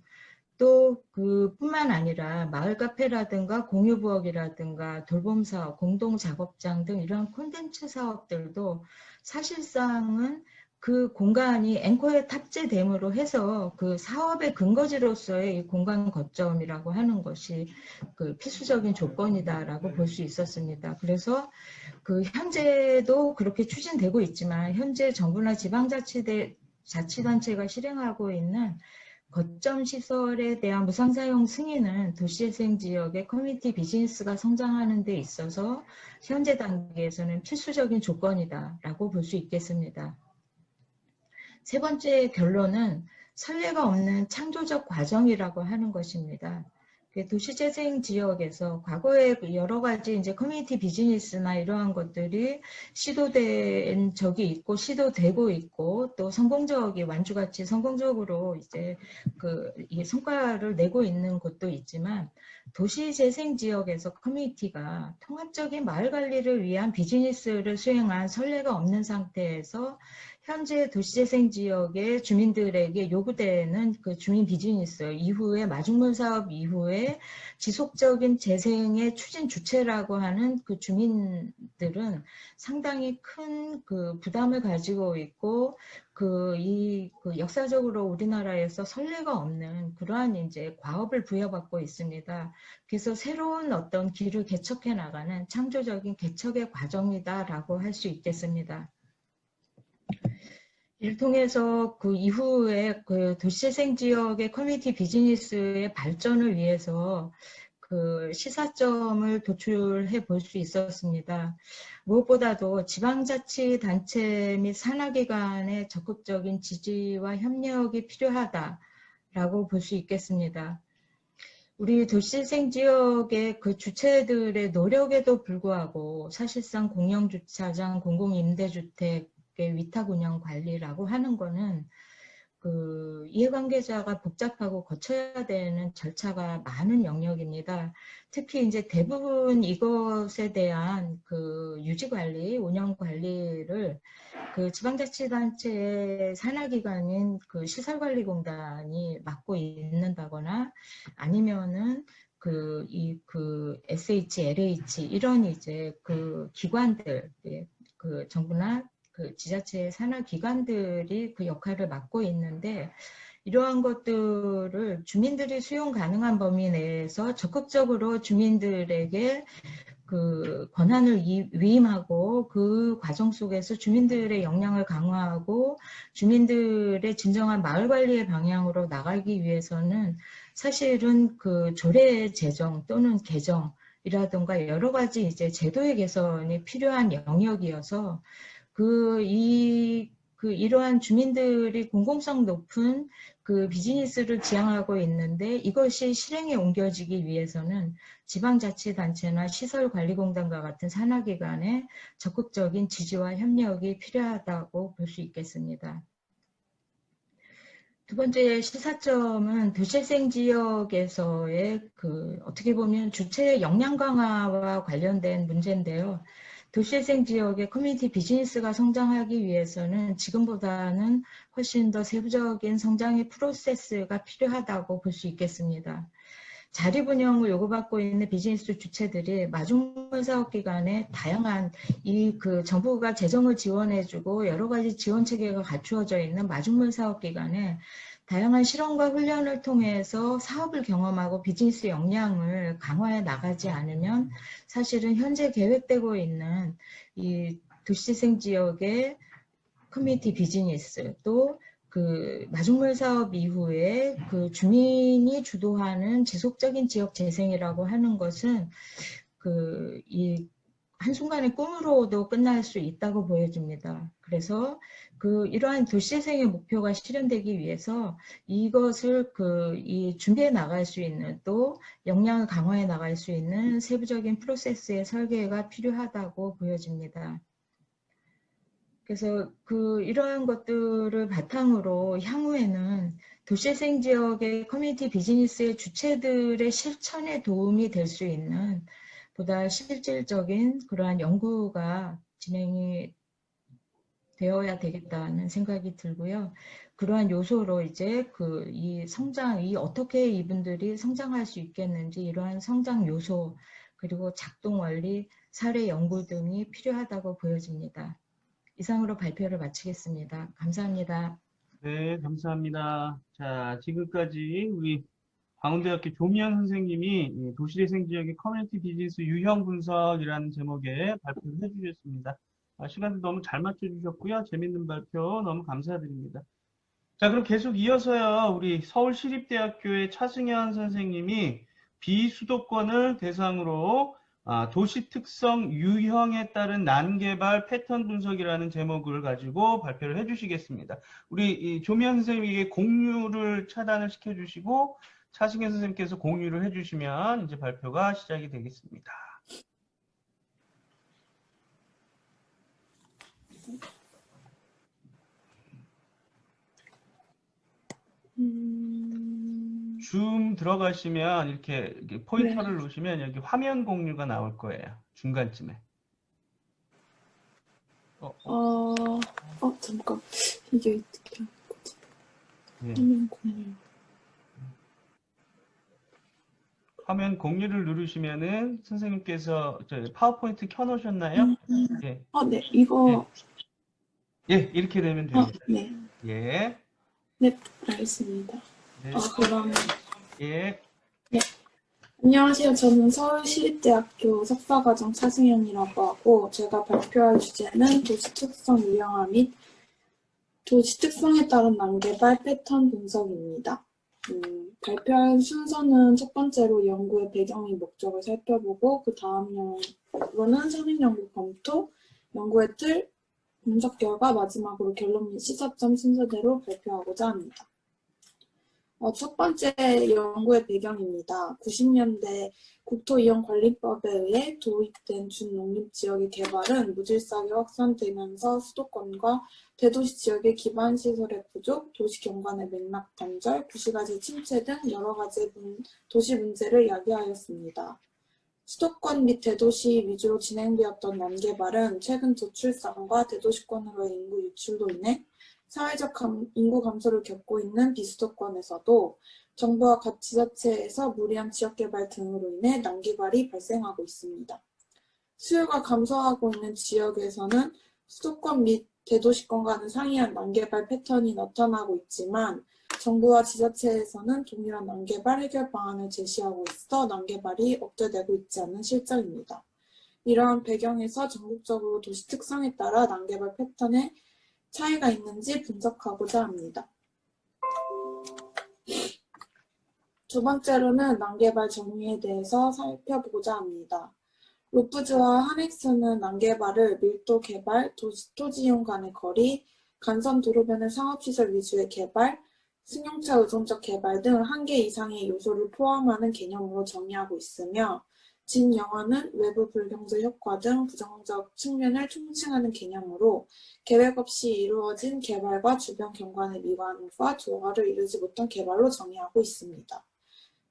또 그뿐만 아니라 마을 카페라든가 공유부엌이라든가 돌봄사업, 공동작업장 등 이런 콘텐츠 사업들도 사실상은 그 공간이 앵커에 탑재됨으로 해서 그 사업의 근거지로서의 이 공간 거점이라고 하는 것이 그 필수적인 조건이다라고 볼 수 있었습니다. 그래서 그 현재도 그렇게 추진되고 있지만 현재 정부나 자치단체가 실행하고 있는 거점 시설에 대한 무상사용 승인은 도시재생 지역의 커뮤니티 비즈니스가 성장하는 데 있어서 현재 단계에서는 필수적인 조건이다라고 볼 수 있겠습니다. 세 번째 결론은 선례가 없는 창조적 과정이라고 하는 것입니다. 도시재생 지역에서 과거에 여러 가지 이제 커뮤니티 비즈니스나 이러한 것들이 시도된 적이 있고 시도되고 있고 또 완주같이 성공적으로 이제 이 성과를 내고 있는 곳도 있지만 도시재생 지역에서 커뮤니티가 통합적인 마을 관리를 위한 비즈니스를 수행한 선례가 없는 상태에서 현재 도시재생 지역의 주민들에게 요구되는 그 주민 비즈니스 이후에 마중물 사업 이후에 지속적인 재생의 추진 주체라고 하는 그 주민들은 상당히 큰 그 부담을 가지고 있고 역사적으로 우리나라에서 선례가 없는 그러한 이제 과업을 부여받고 있습니다. 그래서 새로운 어떤 길을 개척해 나가는 창조적인 개척의 과정이다라고 할 수 있겠습니다. 이를 통해서 그 이후에 그 도시재생 지역의 커뮤니티 비즈니스의 발전을 위해서 그 시사점을 도출해 볼 수 있었습니다. 무엇보다도 지방자치단체 및 산하기관의 적극적인 지지와 협력이 필요하다라고 볼 수 있겠습니다. 우리 도시재생 지역의 그 주체들의 노력에도 불구하고 사실상 공영주차장, 공공임대주택, 위탁 운영 관리라고 하는 거는 그 이해관계자가 복잡하고 거쳐야 되는 절차가 많은 영역입니다. 특히 이제 대부분 이것에 대한 그 유지 관리, 운영 관리를 그 지방자치단체의 산하기관인 그 시설관리공단이 맡고 있는다거나 아니면은 SH, LH 이런 이제 그 기관들, 그 정부나 그 지자체의 산하기관들이 그 역할을 맡고 있는데 이러한 것들을 주민들이 수용 가능한 범위 내에서 적극적으로 주민들에게 그 권한을 위임하고 그 과정 속에서 주민들의 역량을 강화하고 주민들의 진정한 마을 관리의 방향으로 나가기 위해서는 사실은 그 조례 제정 또는 개정이라든가 여러 가지 이제 제도의 개선이 필요한 영역이어서 이러한 주민들이 공공성 높은 그 비즈니스를 지향하고 있는데 이것이 실행에 옮겨지기 위해서는 지방자치단체나 시설관리공단과 같은 산하기관의 적극적인 지지와 협력이 필요하다고 볼 수 있겠습니다. 두 번째 시사점은 도시재생 지역에서의 어떻게 보면 주체의 역량 강화와 관련된 문제인데요. 도시재생 지역의 커뮤니티 비즈니스가 성장하기 위해서는 지금보다는 훨씬 더 세부적인 성장의 프로세스가 필요하다고 볼 수 있겠습니다. 자립운영을 요구받고 있는 비즈니스 주체들이 마중물 사업 기관에 다양한 정부가 재정을 지원해주고 여러 가지 지원 체계가 갖추어져 있는 마중물 사업 기관에 다양한 실험과 훈련을 통해서 사업을 경험하고 비즈니스 역량을 강화해 나가지 않으면 사실은 현재 계획되고 있는 이 도시재생 지역의 커뮤니티 비즈니스 또 그 마중물 사업 이후에 그 주민이 주도하는 지속적인 지역 재생이라고 하는 것은 한순간의 꿈으로도 끝날 수 있다고 보여집니다. 그래서 이러한 도시재생의 목표가 실현되기 위해서 이것을 준비해 나갈 수 있는 또 역량을 강화해 나갈 수 있는 세부적인 프로세스의 설계가 필요하다고 보여집니다. 그래서 이러한 것들을 바탕으로 향후에는 도시재생 지역의 커뮤니티 비즈니스의 주체들의 실천에 도움이 될 수 있는 보다 실질적인 그러한 연구가 진행이 되어야 되겠다는 생각이 들고요. 그러한 요소로 이제 어떻게 이분들이 성장할 수 있겠는지 이러한 성장 요소 그리고 작동 원리, 사례 연구 등이 필요하다고 보여집니다. 이상으로 발표를 마치겠습니다. 감사합니다. 네, 감사합니다. 자, 지금까지 우리 광운대학교 조미연 선생님이 도시재생 지역의 커뮤니티 비즈니스 유형 분석이라는 제목의 발표를 해주셨습니다. 시간도 너무 잘 맞춰주셨고요. 재밌는 발표 너무 감사드립니다. 자, 그럼 계속 이어서요. 우리 서울시립대학교의 차승현 선생님이 비수도권을 대상으로 도시 특성 유형에 따른 난개발 패턴 분석이라는 제목을 가지고 발표를 해주시겠습니다. 우리 조미연 선생님에게 공유를 차단을 시켜주시고 차승현 선생님께서 공유를 해주시면 이제 발표가 시작이 되겠습니다. 줌 들어가시면 이렇게 포인터를 놓으시면 여기 화면 공유가 나올 거예요. 중간쯤에. 잠깐. 이게 어떻게 하는 거지? 예. 화면 공유. 화면 공유를 누르시면은 선생님께서 파워포인트 켜놓으셨나요? 예. 네. 이거. 예, 이렇게 되면 됩니다. 네. 예. 네, 알겠습니다. 네. 그럼. 예. 네. 안녕하세요. 저는 서울시립대학교 석사과정 차승현이라고 하고 제가 발표할 주제는 도시특성 유형화 및 도시특성에 따른 난개발 패턴 분석입니다. 발표할 순서는 첫 번째로 연구의 배경의 목적을 살펴보고 그 다음으로는 선행연구 검토, 연구의 틀, 분석 결과, 마지막으로 결론 및 시사점 순서대로 발표하고자 합니다. 첫 번째 연구의 배경입니다. 90년대 국토이용관리법에 의해 도입된 준농립지역의 개발은 무질서하게 확산되면서 수도권과 대도시 지역의 기반시설의 부족, 도시경관의 맥락 단절, 구시가지 침체 등 여러 가지 도시 문제를 야기하였습니다. 수도권 및 대도시 위주로 진행되었던 난개발은 최근 저출산과 대도시권으로의 인구 유출로 인해 사회적 인구 감소를 겪고 있는 비수도권에서도 정부와 각 지자체에서 무리한 지역개발 등으로 인해 난개발이 발생하고 있습니다. 수요가 감소하고 있는 지역에서는 수도권 및 대도시권과는 상이한 난개발 패턴이 나타나고 있지만 정부와 지자체에서는 동일한 난개발 해결 방안을 제시하고 있어 난개발이 억제되고 있지 않은 실정입니다. 이러한 배경에서 전국적으로 도시 특성에 따라 난개발 패턴에 차이가 있는지 분석하고자 합니다. 두 번째로는 난개발 정의에 대해서 살펴보고자 합니다. 로프즈와 하넥스는 난개발을 밀도 개발, 토지 이용 간의 거리, 간선 도로변의 상업시설 위주의 개발, 승용차 의존적 개발 등 한 개 이상의 요소를 포함하는 개념으로 정의하고 있으며 진영화는 외부 불경제 효과 등 부정적 측면을 총칭하는 개념으로 계획 없이 이루어진 개발과 주변 경관의 미관과 조화를 이루지 못한 개발로 정의하고 있습니다.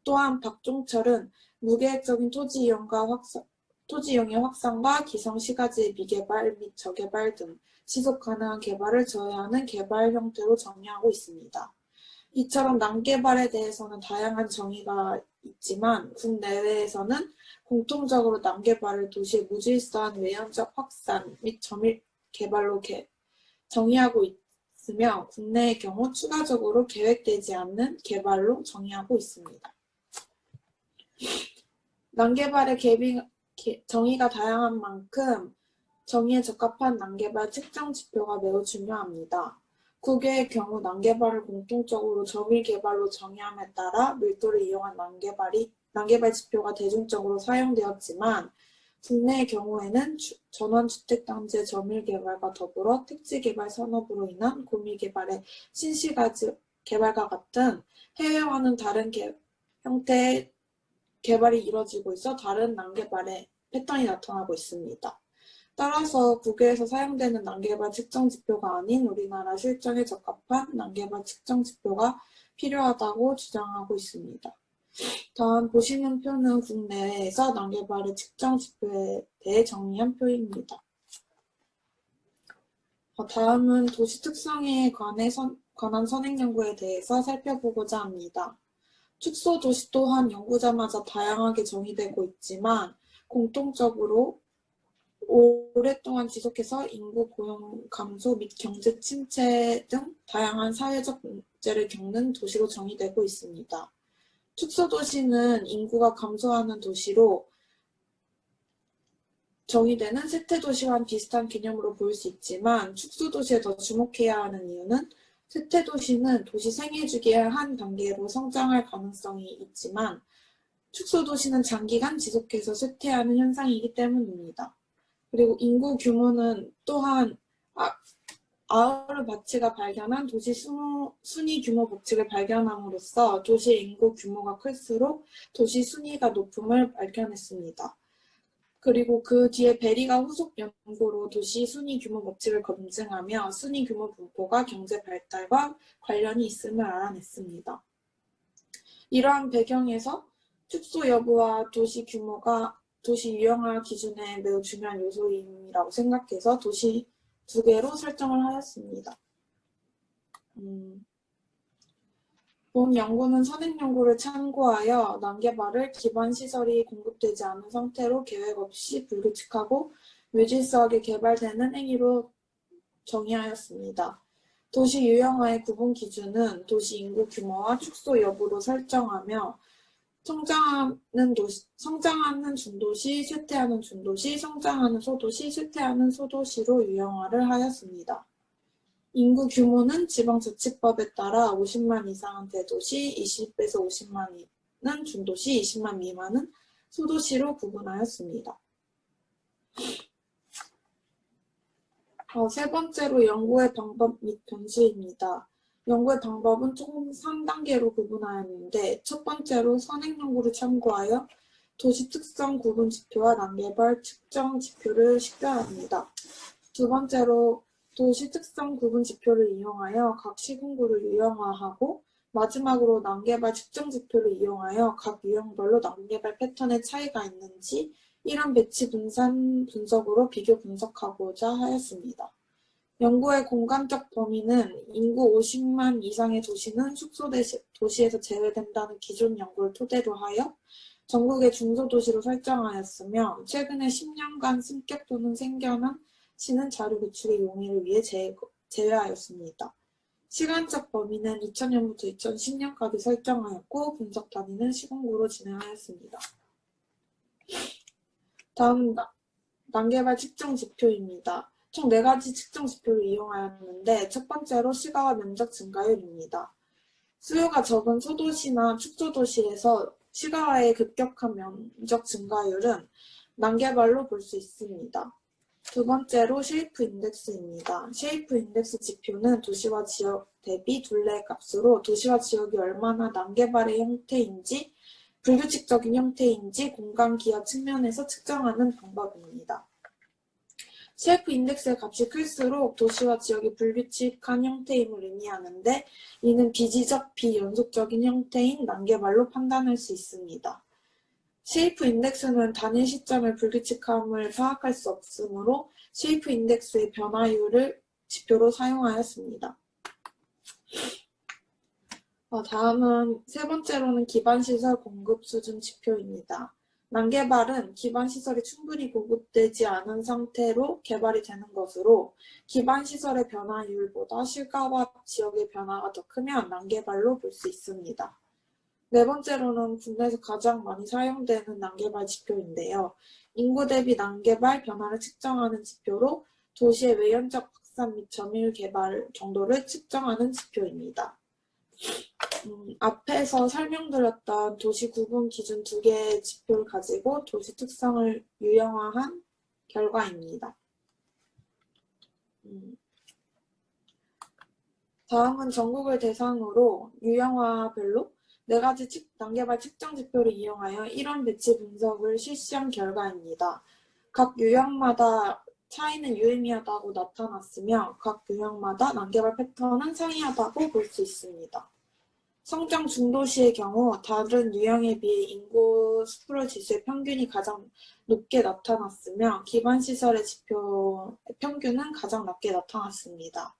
또한 박종철은 무계획적인 토지 이용의 확산과 기성 시가지의 미개발 및 저개발 등 지속 가능한 개발을 저해하는 개발 형태로 정의하고 있습니다. 이처럼 난개발에 대해서는 다양한 정의가 있지만 국내외에서는 공통적으로 난개발을 도시의 무질서한 외연적 확산 및 점일 개발로 정의하고 있으며 국내의 경우 추가적으로 계획되지 않는 개발로 정의하고 있습니다. 난개발의 정의가 다양한 만큼 정의에 적합한 난개발 측정 지표가 매우 중요합니다. 국외의 경우 난개발을 공통적으로 점일개발로 정의함에 따라 밀도를 이용한 난개발 지표가 대중적으로 사용되었지만 국내의 경우에는 전원주택단지의 점유개발과 더불어 택지개발 산업으로 인한 고밀개발의 신시가지 개발과 같은 해외와는 다른 형태의 개발이 이뤄지고 있어 다른 난개발의 패턴이 나타나고 있습니다. 따라서 국외에서 사용되는 난개발 측정 지표가 아닌 우리나라 실정에 적합한 난개발 측정 지표가 필요하다고 주장하고 있습니다. 다음 보시는 표는 국내에서 난개발의 측정 지표에 대해 정리한 표입니다. 다음은 도시 특성에 관한 선행 연구에 대해서 살펴보고자 합니다. 축소 도시 또한 연구자마다 다양하게 정의되고 있지만 공통적으로 오랫동안 지속해서 인구 고용 감소 및 경제 침체 등 다양한 사회적 문제를 겪는 도시로 정의되고 있습니다. 축소 도시는 인구가 감소하는 도시로 정의되는 쇠퇴 도시와 비슷한 개념으로 보일 수 있지만 축소 도시에 더 주목해야 하는 이유는 쇠퇴 도시는 도시 생애 주기의 한 단계로 성장할 가능성이 있지만 축소 도시는 장기간 지속해서 쇠퇴하는 현상이기 때문입니다. 그리고 인구 규모는 또한 아우르 바치가 발견한 도시 순위 규모 법칙을 발견함으로써 도시의 인구 규모가 클수록 도시 순위가 높음을 밝혀냈습니다. 그리고 그 뒤에 베리가 후속 연구로 도시 순위 규모 법칙을 검증하며 순위 규모 분포가 경제 발달과 관련이 있음을 알아냈습니다. 이러한 배경에서 축소 여부와 도시 규모가 도시 유형화 기준에 매우 중요한 요소임이라고 생각해서 도시 2개로 설정을 하였습니다. 본 연구는 선행 연구를 참고하여 난개발을 기반 시설이 공급되지 않은 상태로 계획 없이 불규칙하고 무질서하게 개발되는 행위로 정의하였습니다. 도시 유형화의 구분 기준은 도시 인구 규모와 축소 여부로 설정하며 성장하는 중도시, 쇠퇴하는 중도시, 성장하는 소도시, 쇠퇴하는 소도시로 유형화를 하였습니다. 인구 규모는 지방자치법에 따라 50만 이상은 대도시, 20에서 50만은 중도시, 20만 미만은 소도시로 구분하였습니다. 세 번째로 연구의 방법 및 변수입니다. 연구의 방법은 총 3단계로 구분하였는데 첫 번째로 선행 연구를 참고하여 도시 특성 구분 지표와 난개발 측정 지표를 식별합니다. 두 번째로 도시 특성 구분 지표를 이용하여 각 시군구를 유형화하고 마지막으로 난개발 측정 지표를 이용하여 각 유형별로 난개발 패턴의 차이가 있는지 이런 배치 분산 분석으로 비교 분석하고자 하였습니다. 연구의 공간적 범위는 인구 50만 이상의 도시는 숙소 도시에서 제외된다는 기존 연구를 토대로 하여 전국의 중소도시로 설정하였으며 최근에 10년간 승격 또는 생겨난 시는 자료 구축의 용이를 위해 제외하였습니다. 시간적 범위는 2000년부터 2010년까지 설정하였고 분석 단위는 시공구로 진행하였습니다. 다음은 난개발 측정 지표입니다. 총 4가지 측정 지표를 이용하였는데 첫 번째로 시가와 면적 증가율입니다. 수요가 적은 소도시나 축소도시에서 시가와의 급격한 면적 증가율은 난개발로 볼 수 있습니다. 두 번째로 쉐이프 인덱스입니다. 쉐이프 인덱스 지표는 도시와 지역 대비 둘레 값으로 도시와 지역이 얼마나 난개발의 형태인지 불규칙적인 형태인지 공간 기하 측면에서 측정하는 방법입니다. 쉐이프 인덱스의 값이 클수록 도시와 지역이 불규칙한 형태임을 의미하는데 이는 비지적, 비연속적인 형태인 난개발로 판단할 수 있습니다. 쉐이프 인덱스는 단일 시점의 불규칙함을 파악할 수 없으므로 쉐이프 인덱스의 변화율을 지표로 사용하였습니다. 다음은 세 번째로는 기반시설 공급 수준 지표입니다. 난개발은 기반시설이 충분히 공급되지 않은 상태로 개발이 되는 것으로 기반시설의 변화율보다 실가와 지역의 변화가 더 크면 난개발로 볼 수 있습니다. 네 번째로는 국내에서 가장 많이 사용되는 난개발 지표인데요. 인구 대비 난개발 변화를 측정하는 지표로 도시의 외연적 확산 및 점유율 개발 정도를 측정하는 지표입니다. 앞에서 설명드렸던 도시 구분 기준 2개의 지표를 가지고 도시 특성을 유형화한 결과입니다. 다음은 전국을 대상으로 유형화별로 4가지 단계별 측정 지표를 이용하여 이론 배치 분석을 실시한 결과입니다. 각 유형마다 차이는 유의미하다고 나타났으며 각 유형마다 단계별 패턴은 상이하다고 볼 수 있습니다. 성장 중도시의 경우 다른 유형에 비해 인구 스프레드 지수의 평균이 가장 높게 나타났으며 기반시설의 지표 평균은 가장 낮게 나타났습니다.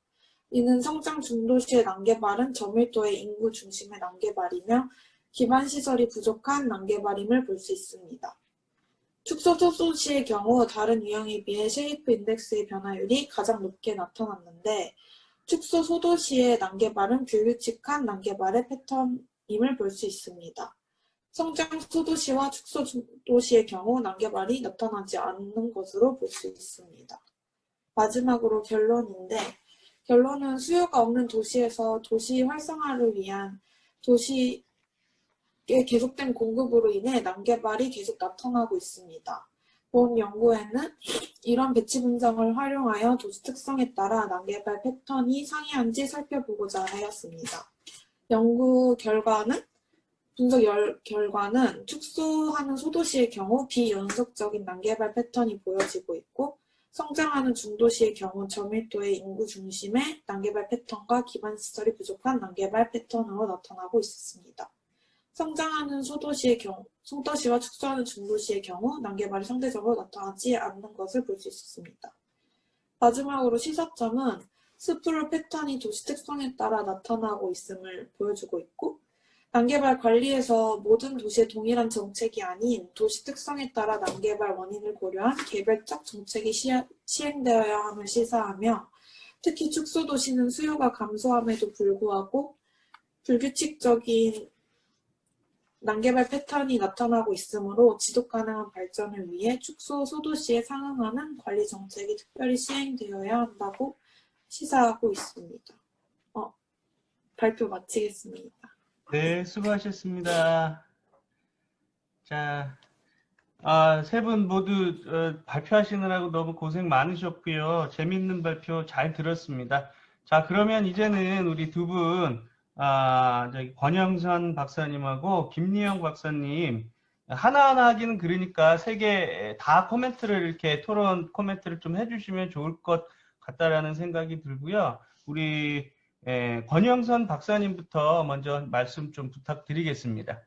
이는 성장 중도시의 난개발은 저밀도의 인구 중심의 난개발이며 기반시설이 부족한 난개발임을 볼 수 있습니다. 축소 소도시의 경우 다른 유형에 비해 쉐이프 인덱스의 변화율이 가장 높게 나타났는데 축소 소도시의 난개발은 불규칙한 난개발의 패턴임을 볼 수 있습니다. 성장 소도시와 축소 도시의 경우 난개발이 나타나지 않는 것으로 볼 수 있습니다. 마지막으로 결론인데 결론은 수요가 없는 도시에서 도시 활성화를 위한 도시의 계속된 공급으로 인해 난개발이 계속 나타나고 있습니다. 본 연구에는 이런 배치 분석을 활용하여 도시 특성에 따라 난개발 패턴이 상이한지 살펴보고자 하였습니다. 연구 결과는 분석 결과는 축소하는 소도시의 경우 비연속적인 난개발 패턴이 보여지고 있고 성장하는 중도시의 경우 저밀도의 인구 중심의 난개발 패턴과 기반시설이 부족한 난개발 패턴으로 나타나고 있었습니다. 성장하는 소도시의 경우, 소도시와 축소하는 중도시의 경우 난개발이 상대적으로 나타나지 않는 것을 볼 수 있었습니다. 마지막으로 시사점은 스프롤 패턴이 도시 특성에 따라 나타나고 있음을 보여주고 있고 난개발 관리에서 모든 도시의 동일한 정책이 아닌 도시 특성에 따라 난개발 원인을 고려한 개별적 정책이 시행되어야 함을 시사하며 특히 축소도시는 수요가 감소함에도 불구하고 불규칙적인 난개발 패턴이 나타나고 있으므로 지속가능한 발전을 위해 축소 소도시에 상응하는 관리 정책이 특별히 시행되어야 한다고 시사하고 있습니다. 발표 마치겠습니다. 네, 수고하셨습니다. 자, 세 분 모두 발표하시느라고 너무 고생 많으셨고요. 재밌는 발표 잘 들었습니다. 자, 그러면 이제는 우리 두 분, 저기 권영선 박사님하고 김리영 박사님 하나하나 하기는 그러니까 3개 다 코멘트를 이렇게 토론 코멘트를 좀 해주시면 좋을 것 같다라는 생각이 들고요. 우리 권영선 박사님부터 먼저 말씀 좀 부탁드리겠습니다.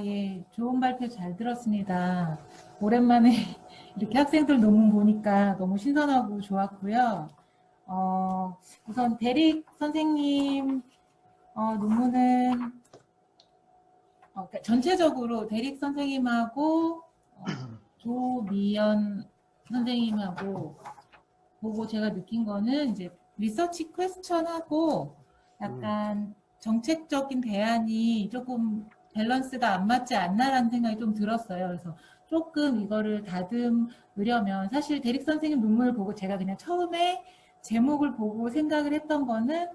예, 좋은 발표 잘 들었습니다. 오랜만에 이렇게 학생들 논문 보니까 너무 신선하고 좋았고요. 우선 대릭 선생님 논문은 그러니까 전체적으로 대릭 선생님하고 조미연 선생님하고 보고 제가 느낀 거는 이제 리서치 퀘스천하고 약간 정책적인 대안이 조금 밸런스가 안 맞지 않나라는 생각이 좀 들었어요. 그래서 조금 이거를 다듬으려면 사실 대릭 선생님 논문을 보고 제가 그냥 처음에 제목을 보고 생각을 했던 거는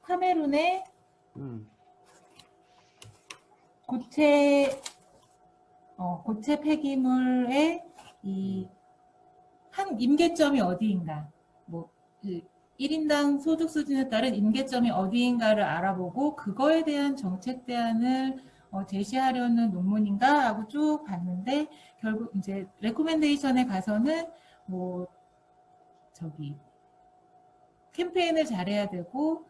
카메룬의 고체 폐기물의 이 한 임계점이 어디인가, 뭐 1인당 소득 수준에 따른 임계점이 어디인가를 알아보고 그거에 대한 정책 대안을 제시하려는 논문인가 하고 쭉 봤는데 결국 이제 레코멘데이션에 가서는 뭐 저기 캠페인을 잘해야 되고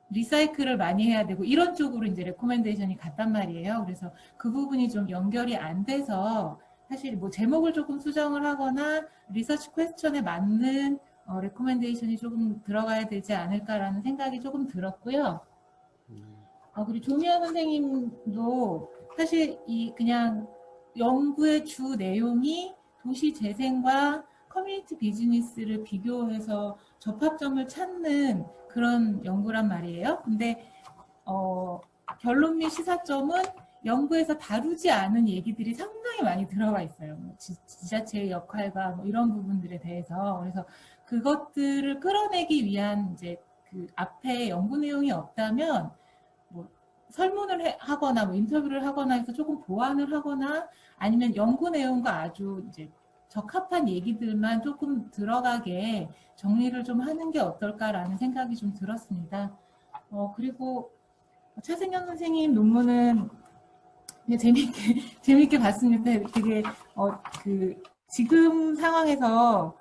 리사이클을 많이 해야 되고 이런 쪽으로 이제 레코멘데이션이 갔단 말이에요. 그래서 그 부분이 좀 연결이 안 돼서 사실 뭐 제목을 조금 수정을 하거나 리서치 퀘스천에 맞는 레코멘데이션이 조금 들어가야 되지 않을까라는 생각이 조금 들었고요. 그리고 조미연 선생님도 사실 이 그냥 연구의 주 내용이 도시 재생과 커뮤니티 비즈니스를 비교해서 접합점을 찾는 그런 연구란 말이에요. 근데 결론 및 시사점은 연구에서 다루지 않은 얘기들이 상당히 많이 들어가 있어요. 뭐 지자체의 역할과 뭐 이런 부분들에 대해서. 그래서 그것들을 끌어내기 위한 이제 그 앞에 연구 내용이 없다면 뭐 설문을 하거나 뭐 인터뷰를 하거나 해서 조금 보완을 하거나 아니면 연구 내용과 아주 이제 적합한 얘기들만 조금 들어가게 정리를 좀 하는 게 어떨까라는 생각이 좀 들었습니다. 그리고 차승현 선생님 논문은 그냥 재밌게 봤습니다. 되게 그 지금 상황에서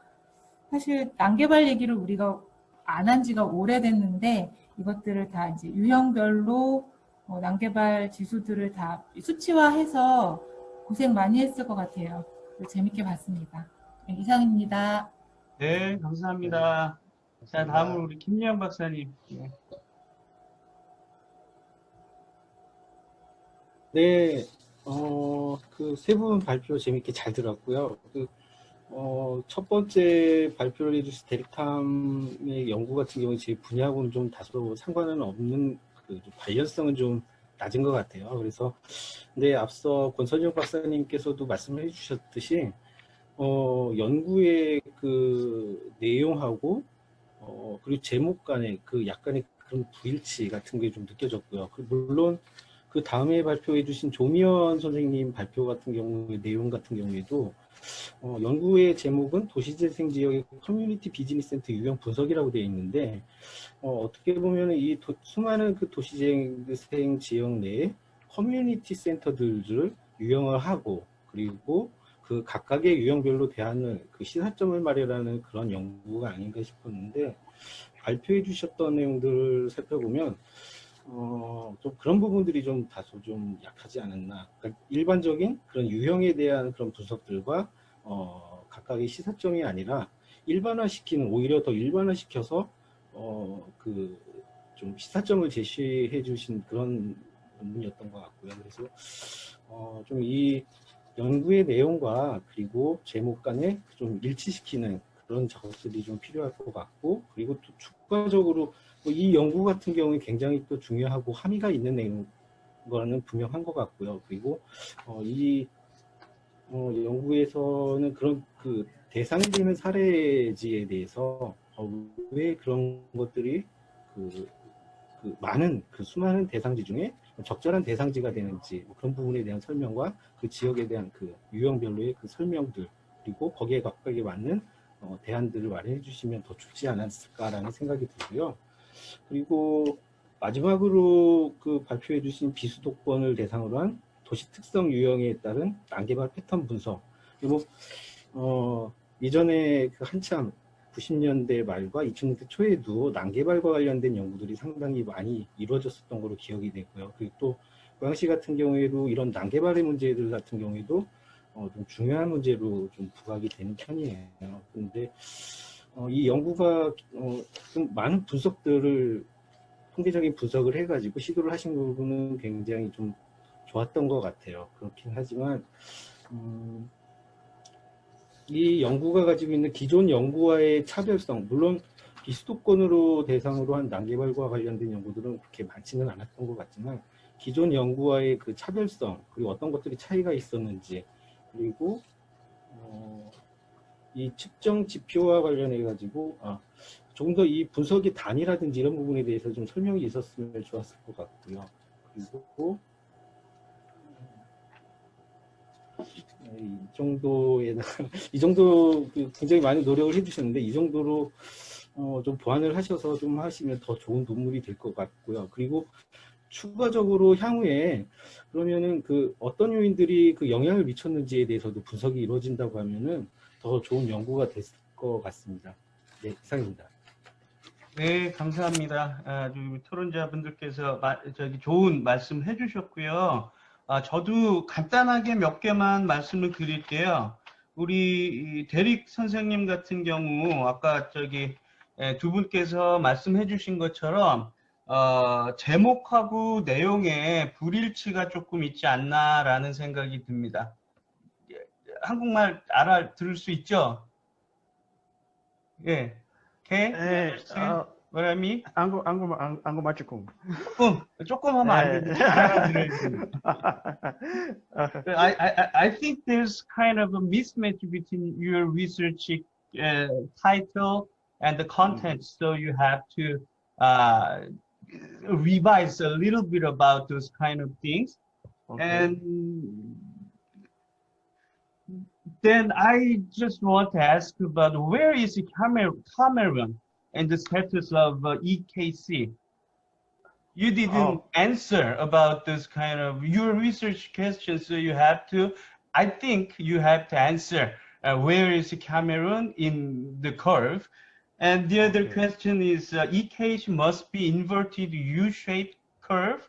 사실 난개발 얘기를 우리가 안 한 지가 오래됐는데 이것들을 다 이제 유형별로 난개발 지수들을 다 수치화해서 고생 많이 했을 것 같아요. 재밌게 봤습니다. 네, 이상입니다. 네, 감사합니다. 자, 다음으로 우리 김미영 박사님. 네. 네, 그 세 분 발표 재밌게 잘 들었고요. 첫 번째 발표를 해주신 데릭탐의 연구 같은 경우에 제 분야하고는 좀 다소 상관은 없는 그 관련성은 좀 낮은 것 같아요. 그래서 근데 앞서 권선영 박사님께서도 말씀을 해주셨듯이 연구의 그 내용하고 그리고 제목 간의 그 약간의 그런 불일치 같은 게 좀 느껴졌고요. 물론 그 다음에 발표해 주신 조미연 선생님 발표 같은 경우에 내용 같은 경우에도 연구의 제목은 도시재생 지역의 커뮤니티 비즈니스 센터 유형 분석이라고 되어 있는데 어떻게 보면 이 수많은 그 도시재생 지역 내에 커뮤니티 센터들을 유형을 하고 그리고 그 각각의 유형별로 대하는 그 시사점을 마련하는 그런 연구가 아닌가 싶었는데 발표해 주셨던 내용들을 살펴보면 좀 그런 부분들이 좀 다소 좀 약하지 않았나. 그러니까 일반적인 그런 유형에 대한 그런 분석들과 각각의 시사점이 아니라 일반화시키는 오히려 더 일반화시켜서 그 좀 시사점을 제시해 주신 그런 논문이었던 것 같고요. 그래서 좀 이 연구의 내용과 그리고 제목 간에 좀 일치시키는 그런 작업들이 좀 필요할 것 같고 그리고 또 추가적으로 이 연구 같은 경우에 굉장히 또 중요하고 함의가 있는 내용 거는 분명한 것 같고요. 그리고 이 연구에서는 그런 그 대상이 되는 사례지에 대해서 왜 그런 것들이 그 많은 그 수많은 대상지 중에 적절한 대상지가 되는지 그런 부분에 대한 설명과 그 지역에 대한 그 유형별로의 그 설명들 그리고 거기에 각각에 맞는 대안들을 마련해 주시면 더 좋지 않았을까라는 생각이 들고요. 그리고 마지막으로 그 발표해 주신 비수도권을 대상으로 한 도시 특성 유형에 따른 난개발 패턴 분석. 그리고 이전에 그 한참 90년대 말과 2000년대 초에도 난개발과 관련된 연구들이 상당히 많이 이루어졌었던 걸로 기억이 되고요. 그리고 또 고양시 같은 경우에도 이런 난개발의 문제들 같은 경우에도 좀 중요한 문제로 좀 부각이 되는 편이에요. 그런데 이 연구가 좀 많은 분석들을 통계적인 분석을 해가지고 시도를 하신 부분은 굉장히 좀 좋았던 것 같아요. 그렇긴 하지만 이 연구가 가지고 있는 기존 연구와의 차별성, 물론 비수도권으로 대상으로 한 난개발과 관련된 연구들은 그렇게 많지는 않았던 것 같지만 기존 연구와의 그 차별성, 그리고 어떤 것들이 차이가 있었는지, 그리고 이 측정 지표와 관련해 가지고 조금 더 이 분석의 단위라든지 이런 부분에 대해서 좀 설명이 있었으면 좋았을 것 같고요. 그리고 이 정도 굉장히 많은 노력을 해주셨는데 이 정도로 좀 보완을 하셔서 좀 하시면 더 좋은 논문이 될 것 같고요. 그리고 추가적으로 향후에 그러면은 그 어떤 요인들이 그 영향을 미쳤는지에 대해서도 분석이 이루어진다고 하면은 더 좋은 연구가 됐을 것 같습니다. 네, 이상입니다. 네, 감사합니다. 토론자분들께서 좋은 말씀 해주셨고요. 저도 간단하게 몇 개만 말씀을 드릴게요. 우리 데릭 선생님 같은 경우 아까 두 분께서 말씀해 주신 것처럼 제목하고 내용에 불일치가 조금 있지 않나라는 생각이 듭니다. 한국말 알아들을 수 있죠? 예. Okay? What I mean? 한국말 조금. 조금 하면 안 되는데 알아들어야 됩니다. I think there's kind of a mismatch between your research title and the content, so you have to uh, revise a little bit about those kind of things. Okay. And then I just want to ask about where is Cameroon and the status of EKC? You didn't answer about this kind of your research questions, so you have to, I think you have to answer where is Cameroon in the curve. And the other Okay. question is EKC must be inverted U-shaped curve,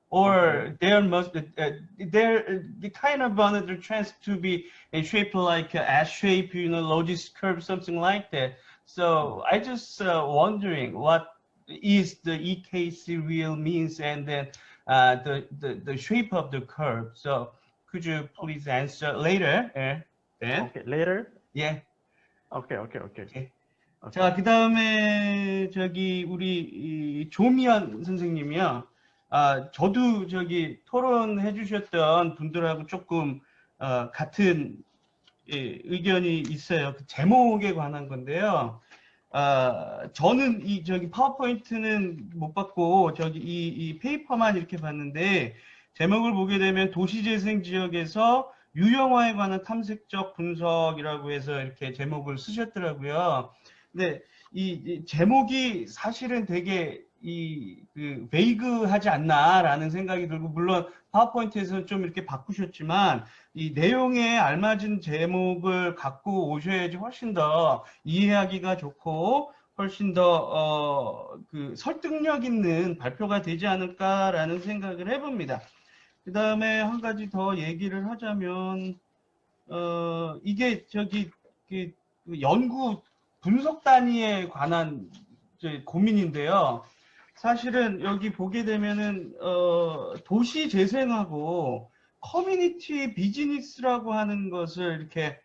or there must the kind of another chance to be a shape like a S shape, you know, logis curve, something like that. So I just wondering what is the EKC real means, and then the shape of the curve. So could you please answer later? Then Okay, later. yeah. Okay. Okay. 자, 그 다음에 저기 우리 이 조미연 선생님이요. 저도 저기 토론해 주셨던 분들하고 조금 같은 의견이 있어요. 그 제목에 관한 건데요. 저는 이 저기 파워포인트는 못 봤고 저기 이 페이퍼만 이렇게 봤는데, 제목을 보게 되면 도시재생 지역에서 유형화에 관한 탐색적 분석이라고 해서 이렇게 제목을 쓰셨더라고요. 근데 이 제목이 사실은 되게 그 베이그하지 않나라는 생각이 들고, 물론 파워포인트에서는 좀 이렇게 바꾸셨지만 이 내용에 알맞은 제목을 갖고 오셔야지 훨씬 더 이해하기가 좋고 훨씬 더 그 설득력 있는 발표가 되지 않을까라는 생각을 해봅니다. 그 다음에 한 가지 더 얘기를 하자면 이게 저기 그 연구 분석 단위에 관한 고민인데요. 사실은 여기 보게 되면은 도시 재생하고 커뮤니티 비즈니스라고 하는 것을 이렇게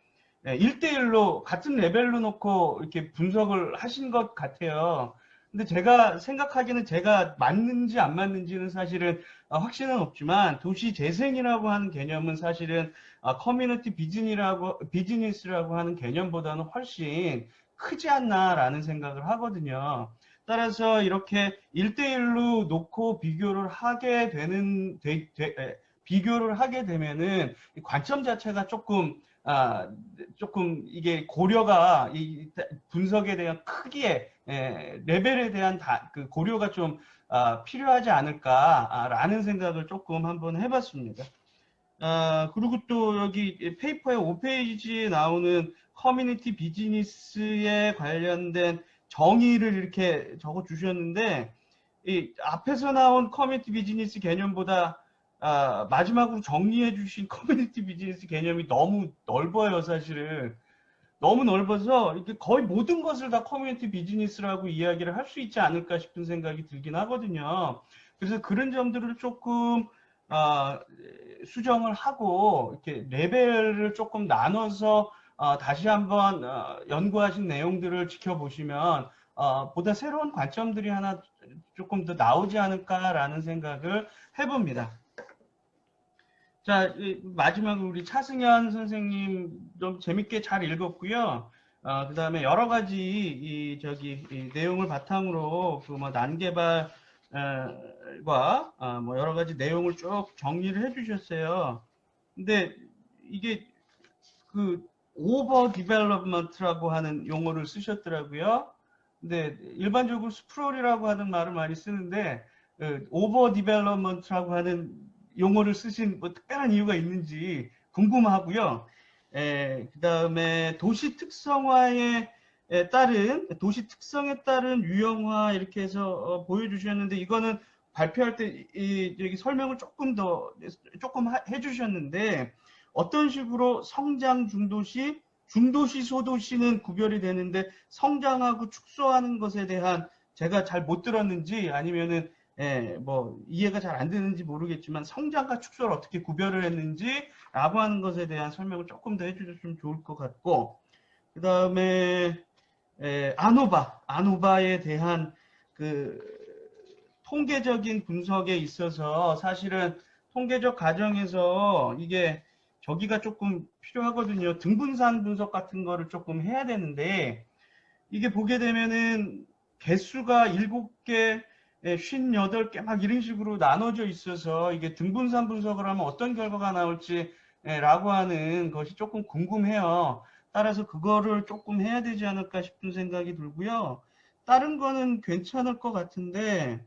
1대1로 같은 레벨로 놓고 이렇게 분석을 하신 것 같아요. 근데 제가 생각하기에는 제가 맞는지 안 맞는지는 사실은 확신은 없지만, 도시 재생이라고 하는 개념은 사실은 커뮤니티 비즈니스라고 하는 개념보다는 훨씬 크지 않나라는 생각을 하거든요. 따라서 이렇게 1대1로 놓고 비교를 하게 되면은 관점 자체가 조금 이게 고려가 이 분석에 대한 크기에 레벨에 대한 그 고려가 좀 필요하지 않을까라는 생각을 조금 한번 해봤습니다. 그리고 또 여기 페이퍼의 5페이지에 나오는 커뮤니티 비즈니스에 관련된 정의를 이렇게 적어 주셨는데, 이 앞에서 나온 커뮤니티 비즈니스 개념보다 마지막으로 정리해 주신 커뮤니티 비즈니스 개념이 너무 넓어요. 사실은 너무 넓어서 이게 거의 모든 것을 다 커뮤니티 비즈니스라고 이야기를 할 수 있지 않을까 싶은 생각이 들긴 하거든요. 그래서 그런 점들을 조금 수정을 하고 이렇게 레벨을 조금 나눠서 다시 한번 연구하신 내용들을 지켜보시면 보다 새로운 관점들이 하나 조금 더 나오지 않을까라는 생각을 해봅니다. 자, 마지막으로 우리 차승현 선생님 좀 재밌게 잘 읽었고요. 그 다음에 여러 가지 이 내용을 바탕으로 그 뭐 난개발과 뭐 여러 가지 내용을 쭉 정리를 해주셨어요. 근데 이게 그 오버 디벨롭먼트라고 하는 용어를 쓰셨더라고요. 근데 일반적으로 스프롤이라고 하는 말을 많이 쓰는데 오버 디벨롭먼트라고 하는 용어를 쓰신 뭐 특별한 이유가 있는지 궁금하고요. 그 다음에 도시 특성에 따른 유형화 이렇게 해서 보여주셨는데, 이거는 발표할 때 여기 설명을 조금 해주셨는데, 어떤 식으로 성장 중도시, 소도시는 구별이 되는데 성장하고 축소하는 것에 대한 제가 잘 못 들었는지 아니면은 뭐 이해가 잘 안 되는지 모르겠지만 성장과 축소를 어떻게 구별을 했는지 라고 하는 것에 대한 설명을 조금 더 해주셨으면 좋을 것 같고, 그 다음에 아노바에 대한 그 통계적인 분석에 있어서 사실은 통계적 과정에서 이게 저기가 조금 필요하거든요. 등분산 분석 같은 거를 조금 해야 되는데, 이게 보게 되면은 개수가 7개, 58개 막 이런 식으로 나눠져 있어서 이게 등분산 분석을 하면 어떤 결과가 나올지 라고 하는 것이 조금 궁금해요. 따라서 그거를 조금 해야 되지 않을까 싶은 생각이 들고요. 다른 거는 괜찮을 것 같은데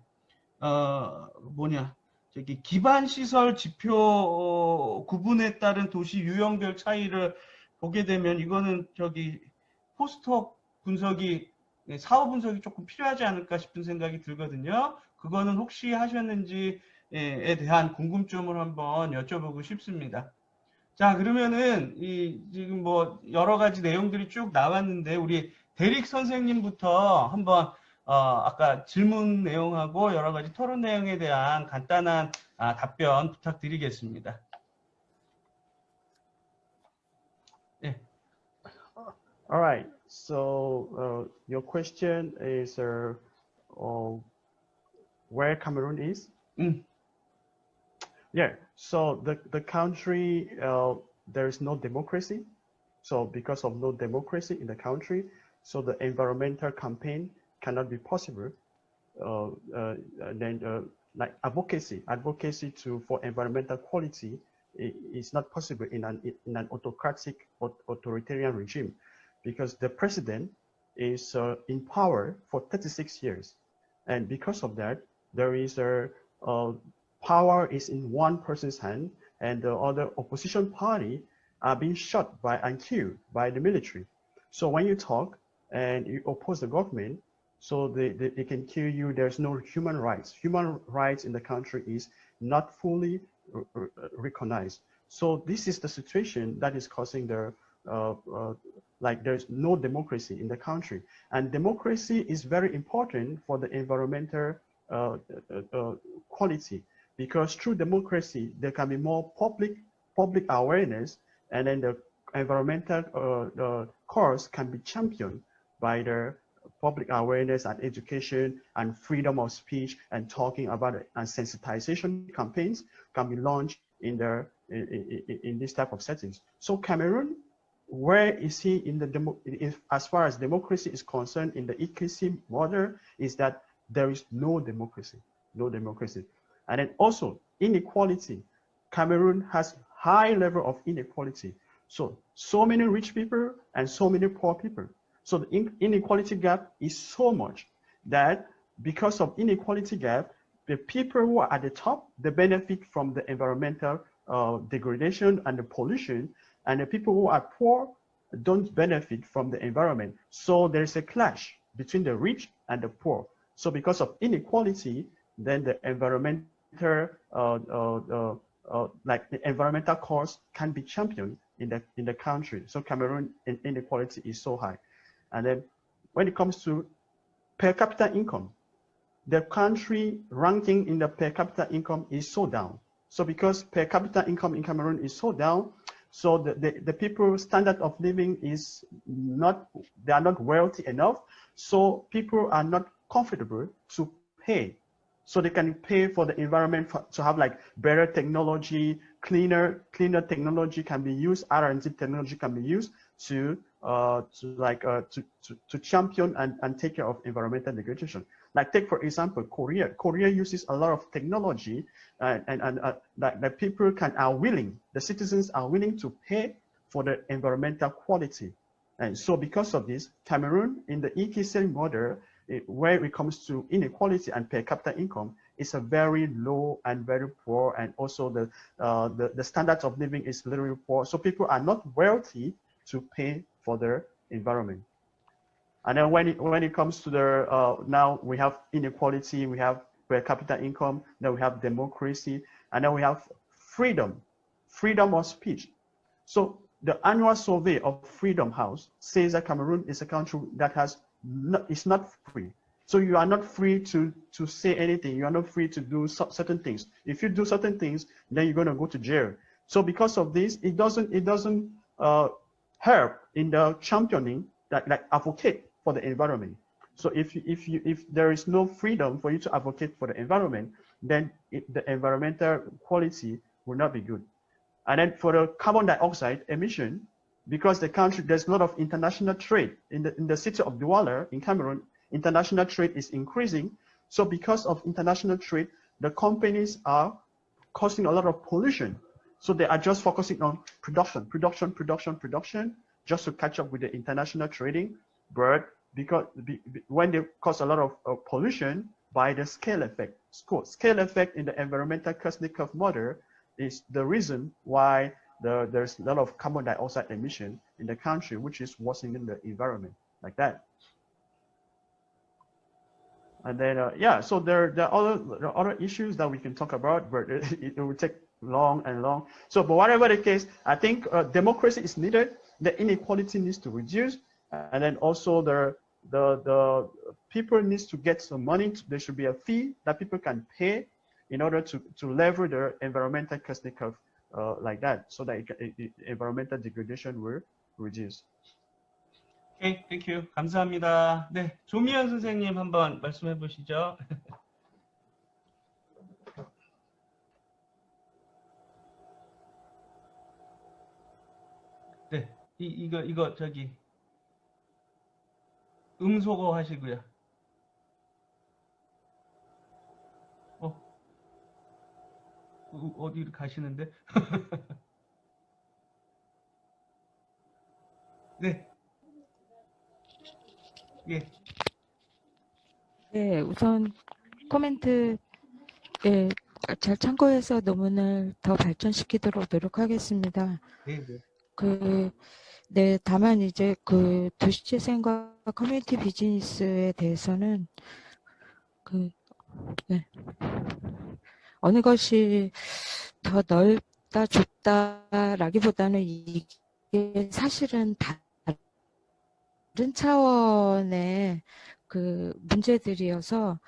저기 기반 시설 지표 구분에 따른 도시 유형별 차이를 보게 되면 이거는 저기 포스트업 분석이 사후 분석이 조금 필요하지 않을까 싶은 생각이 들거든요. 그거는 혹시 하셨는지에 대한 궁금점을 한번 여쭤보고 싶습니다. 자, 그러면은 지금 뭐 여러 가지 내용들이 쭉 나왔는데 우리 대릭 선생님부터 한번 아까 질문 내용하고 여러 가지 토론 내용에 대한 간단한 답변 부탁드리겠습니다. 네. All right. So your question is where Cameroon is? Yeah. So the country there is no democracy. So because of no democracy in the country, so the environmental campaign cannot be possible. Like advocacy for environmental quality is not possible in an autocratic or authoritarian regime, because the president is in power for 36 years, and because of that, there is power is in one person's hand, and the other opposition party are being shot by and killed by the military. So when you talk and you oppose the government, so they can kill you. There's no human rights. Human rights in the country is not fully recognized. So this is the situation that is causing the like there's no democracy in the country. And democracy is very important for the environmental quality, because through democracy there can be more public awareness, and then the environmental cause can be championed by the public awareness and education and freedom of speech, and talking about it, and sensitization campaigns can be launched in this type of settings. So Cameroon, where is he in the as far as democracy is concerned in the EKC model, is that there is no democracy, and then also inequality. Cameroon has high level of inequality. So many rich people and so many poor people. So the inequality gap is so much that because of inequality gap, the people who are at the top, they benefit from the environmental degradation and the pollution, and the people who are poor don't benefit from the environment. So there's a clash between the rich and the poor. So because of inequality, then the environmental like the environmental cause can be championed in the country. So Cameroon inequality is so high. And then when it comes to per capita income, the country ranking in the per capita income is so down. So because per capita income in Cameroon is so down, so the people's standard of living is not, they are not wealthy enough. So people are not comfortable to pay. So they can pay for the environment to have like better technology, cleaner technology can be used, R&D technology can be used to champion and take care of environmental degradation. Like take for example Korea. Korea uses a lot of technology, and that people the citizens are willing to pay for the environmental quality. And so because of this, Cameroon in the EKC model, where it comes to inequality and per capita income, is a very low and very poor, and also the standards of living is literally poor. So people are not wealthy to pay for their environment. And then when it comes to the now we have inequality, we have per capita income, then we have democracy, and then we have freedom of speech. So the annual survey of Freedom House says that Cameroon is a country that is not free. So you are not free to say anything. You are not free to do certain things. If you do certain things, then you're going to go to jail. So because of this, it doesn't help in the championing that like advocate for the environment. So if there is no freedom for you to advocate for the environment, then the environmental quality will not be good. And then for the carbon dioxide emission, because the country, there's a lot of international trade in the city of Douala in Cameroon. International trade is increasing. So because of international trade, the companies are causing a lot of pollution. So they are just focusing on production, just to catch up with the international trading. But because when they cause a lot of pollution by the scale effect, scale effect in the environmental Kuznetsov model is the reason why there's a lot of carbon dioxide emission in the country, which is worsening the environment like that. And then, yeah, so there are other issues that we can talk about, but it will take long and long. So, but whatever the case, I think democracy is needed. The inequality needs to reduce, and then also the people needs to get some money. There should be a fee that people can pay in order to leverage their environmental Kuznetsov like that, so that environmental degradation will reduce. Okay, thank you. 감사합니다. 네, 조미연 선생님 한번 말씀해 보시죠. 네, 이거 저기 음소거 하시고요. 어디로 가시는데? 네. 예. 네, 우선 코멘트 예, 잘 참고해서 논문을 더 발전시키도록 노력하겠습니다. 네, 네. 네, 다만 이제 그 도시재생과 커뮤니티 비즈니스에 대해서는 네. 어느 것이 더 넓다, 좁다라기보다는 이게 사실은 다른 차원의 그 문제들이어서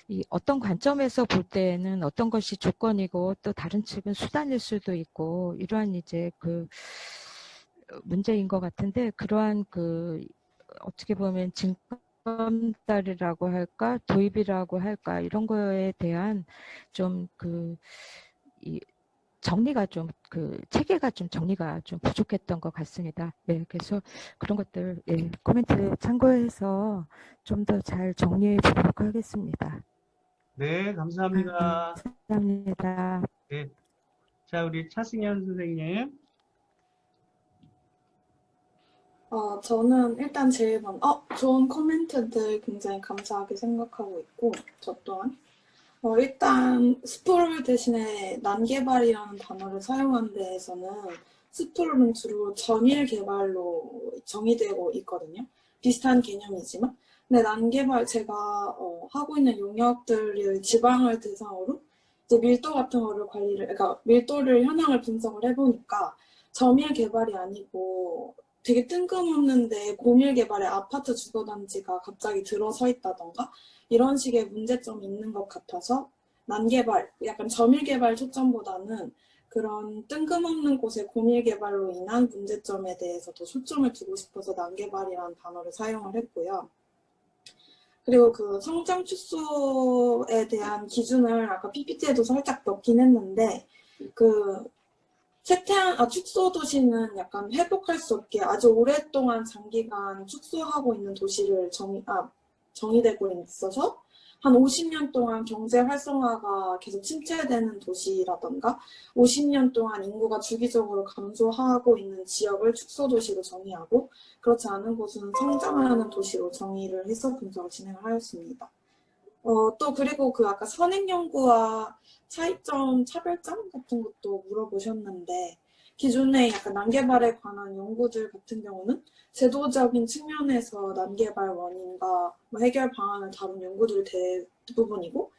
이 어떤 관점에서 볼 때에는 어떤 것이 조건이고 또 다른 측은 수단일 수도 있고 이러한 이제 그 문제인 것 같은데 그러한 어떻게 보면 징검다리라고 할까 도입이라고 할까 이런 거에 대한 좀 이 정리가 좀 체계가 좀 정리가 좀 부족했던 것 같습니다. 예, 그래서 그런 것들 예, 코멘트 참고해서 좀 더 잘 정리해 보도록 하겠습니다. 네, 감사합니다. 감사합니다. 네. 자, 우리 차승현 선생님. 저는 일단 제일 먼저 좋은 코멘트들 굉장히 감사하게 생각하고 있고 저 또한 일단 스프롤 대신에 난개발이라는 단어를 사용한 데에서는 스프롤은 주로 전일 개발로 정의되고 있거든요. 비슷한 개념이지만 근데 난개발 제가 하고 있는 용역들의 지방을 대상으로 이제 밀도 같은 거를 그러니까 밀도를 현황을 분석을 해보니까 점일 개발이 아니고 되게 뜬금없는데 고밀 개발의 아파트 주거단지가 갑자기 들어서 있다던가 이런 식의 문제점이 있는 것 같아서 난개발, 약간 점일 개발 초점보다는 그런 뜬금없는 곳의 고밀 개발로 인한 문제점에 대해서 더 초점을 두고 싶어서 난개발이라는 단어를 사용을 했고요. 그리고 그 성장 축소에 대한 기준을 아까 PPT에도 살짝 넣긴 했는데 축소 도시는 약간 회복할 수 없게 아주 오랫동안 장기간 축소하고 있는 도시를 정의되고 있어서 한 50년 동안 경제 활성화가 계속 침체되는 도시라던가 50년 동안 인구가 주기적으로 감소하고 있는 지역을 축소 도시로 정의하고 그렇지 않은 곳은 성장하는 도시로 정의를 해서 분석을 진행을 하였습니다. 또 그리고 아까 선행연구와 차이점, 차별점 같은 것도 물어보셨는데 기존에 약간 난개발에 관한 연구들 같은 경우는 제도적인 측면에서 난개발 원인과 해결 방안을 다룬 연구들이 대부분이고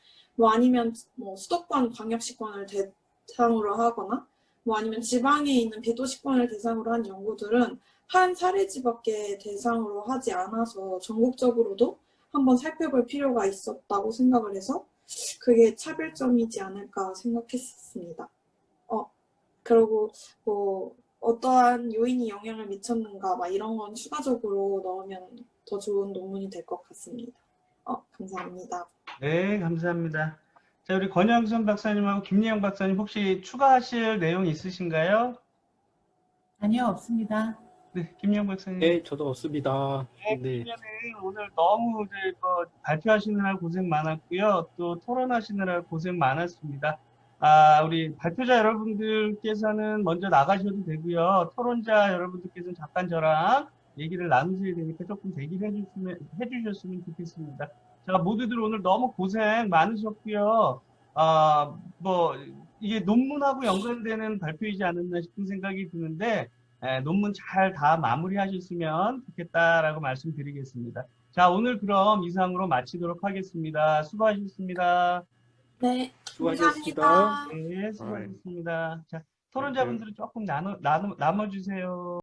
아니면 수도권, 광역시권을 대상으로 하거나 아니면 지방에 있는 비도시권을 대상으로 한 연구들은 한 사례지밖에 대상으로 하지 않아서 전국적으로도 한번 살펴볼 필요가 있었다고 생각을 해서 그게 차별점이지 않을까 생각했습니다. 그리고 어떠한 요인이 영향을 미쳤는가 이런 건 추가적으로 넣으면 더 좋은 논문이 될 것 같습니다. 감사합니다. 네, 감사합니다. 자, 우리 권영선 박사님하고 김예영 박사님 혹시 추가하실 내용 있으신가요? 아니요, 없습니다. 네, 김영 박사님. 네, 저도 없습니다. 네, 네. 그러면은 오늘 너무 이제 발표하시느라 고생 많았고요. 또 토론하시느라 고생 많았습니다. 우리 발표자 여러분들께서는 먼저 나가셔도 되고요. 토론자 여러분들께서는 잠깐 저랑 얘기를 나누셔야 되니까 조금 대기를 해주셨으면 좋겠습니다. 자, 모두들 오늘 너무 고생 많으셨고요. 이게 논문하고 연관되는 발표이지 않았나 싶은 생각이 드는데, 논문 잘 다 마무리하셨으면 좋겠다라고 말씀드리겠습니다. 자, 오늘 그럼 이상으로 마치도록 하겠습니다. 수고하셨습니다. 네, 수고하셨습니다. 감사합니다. 네, 수고하셨습니다. 자, 토론자분들은 조금 나눠주세요.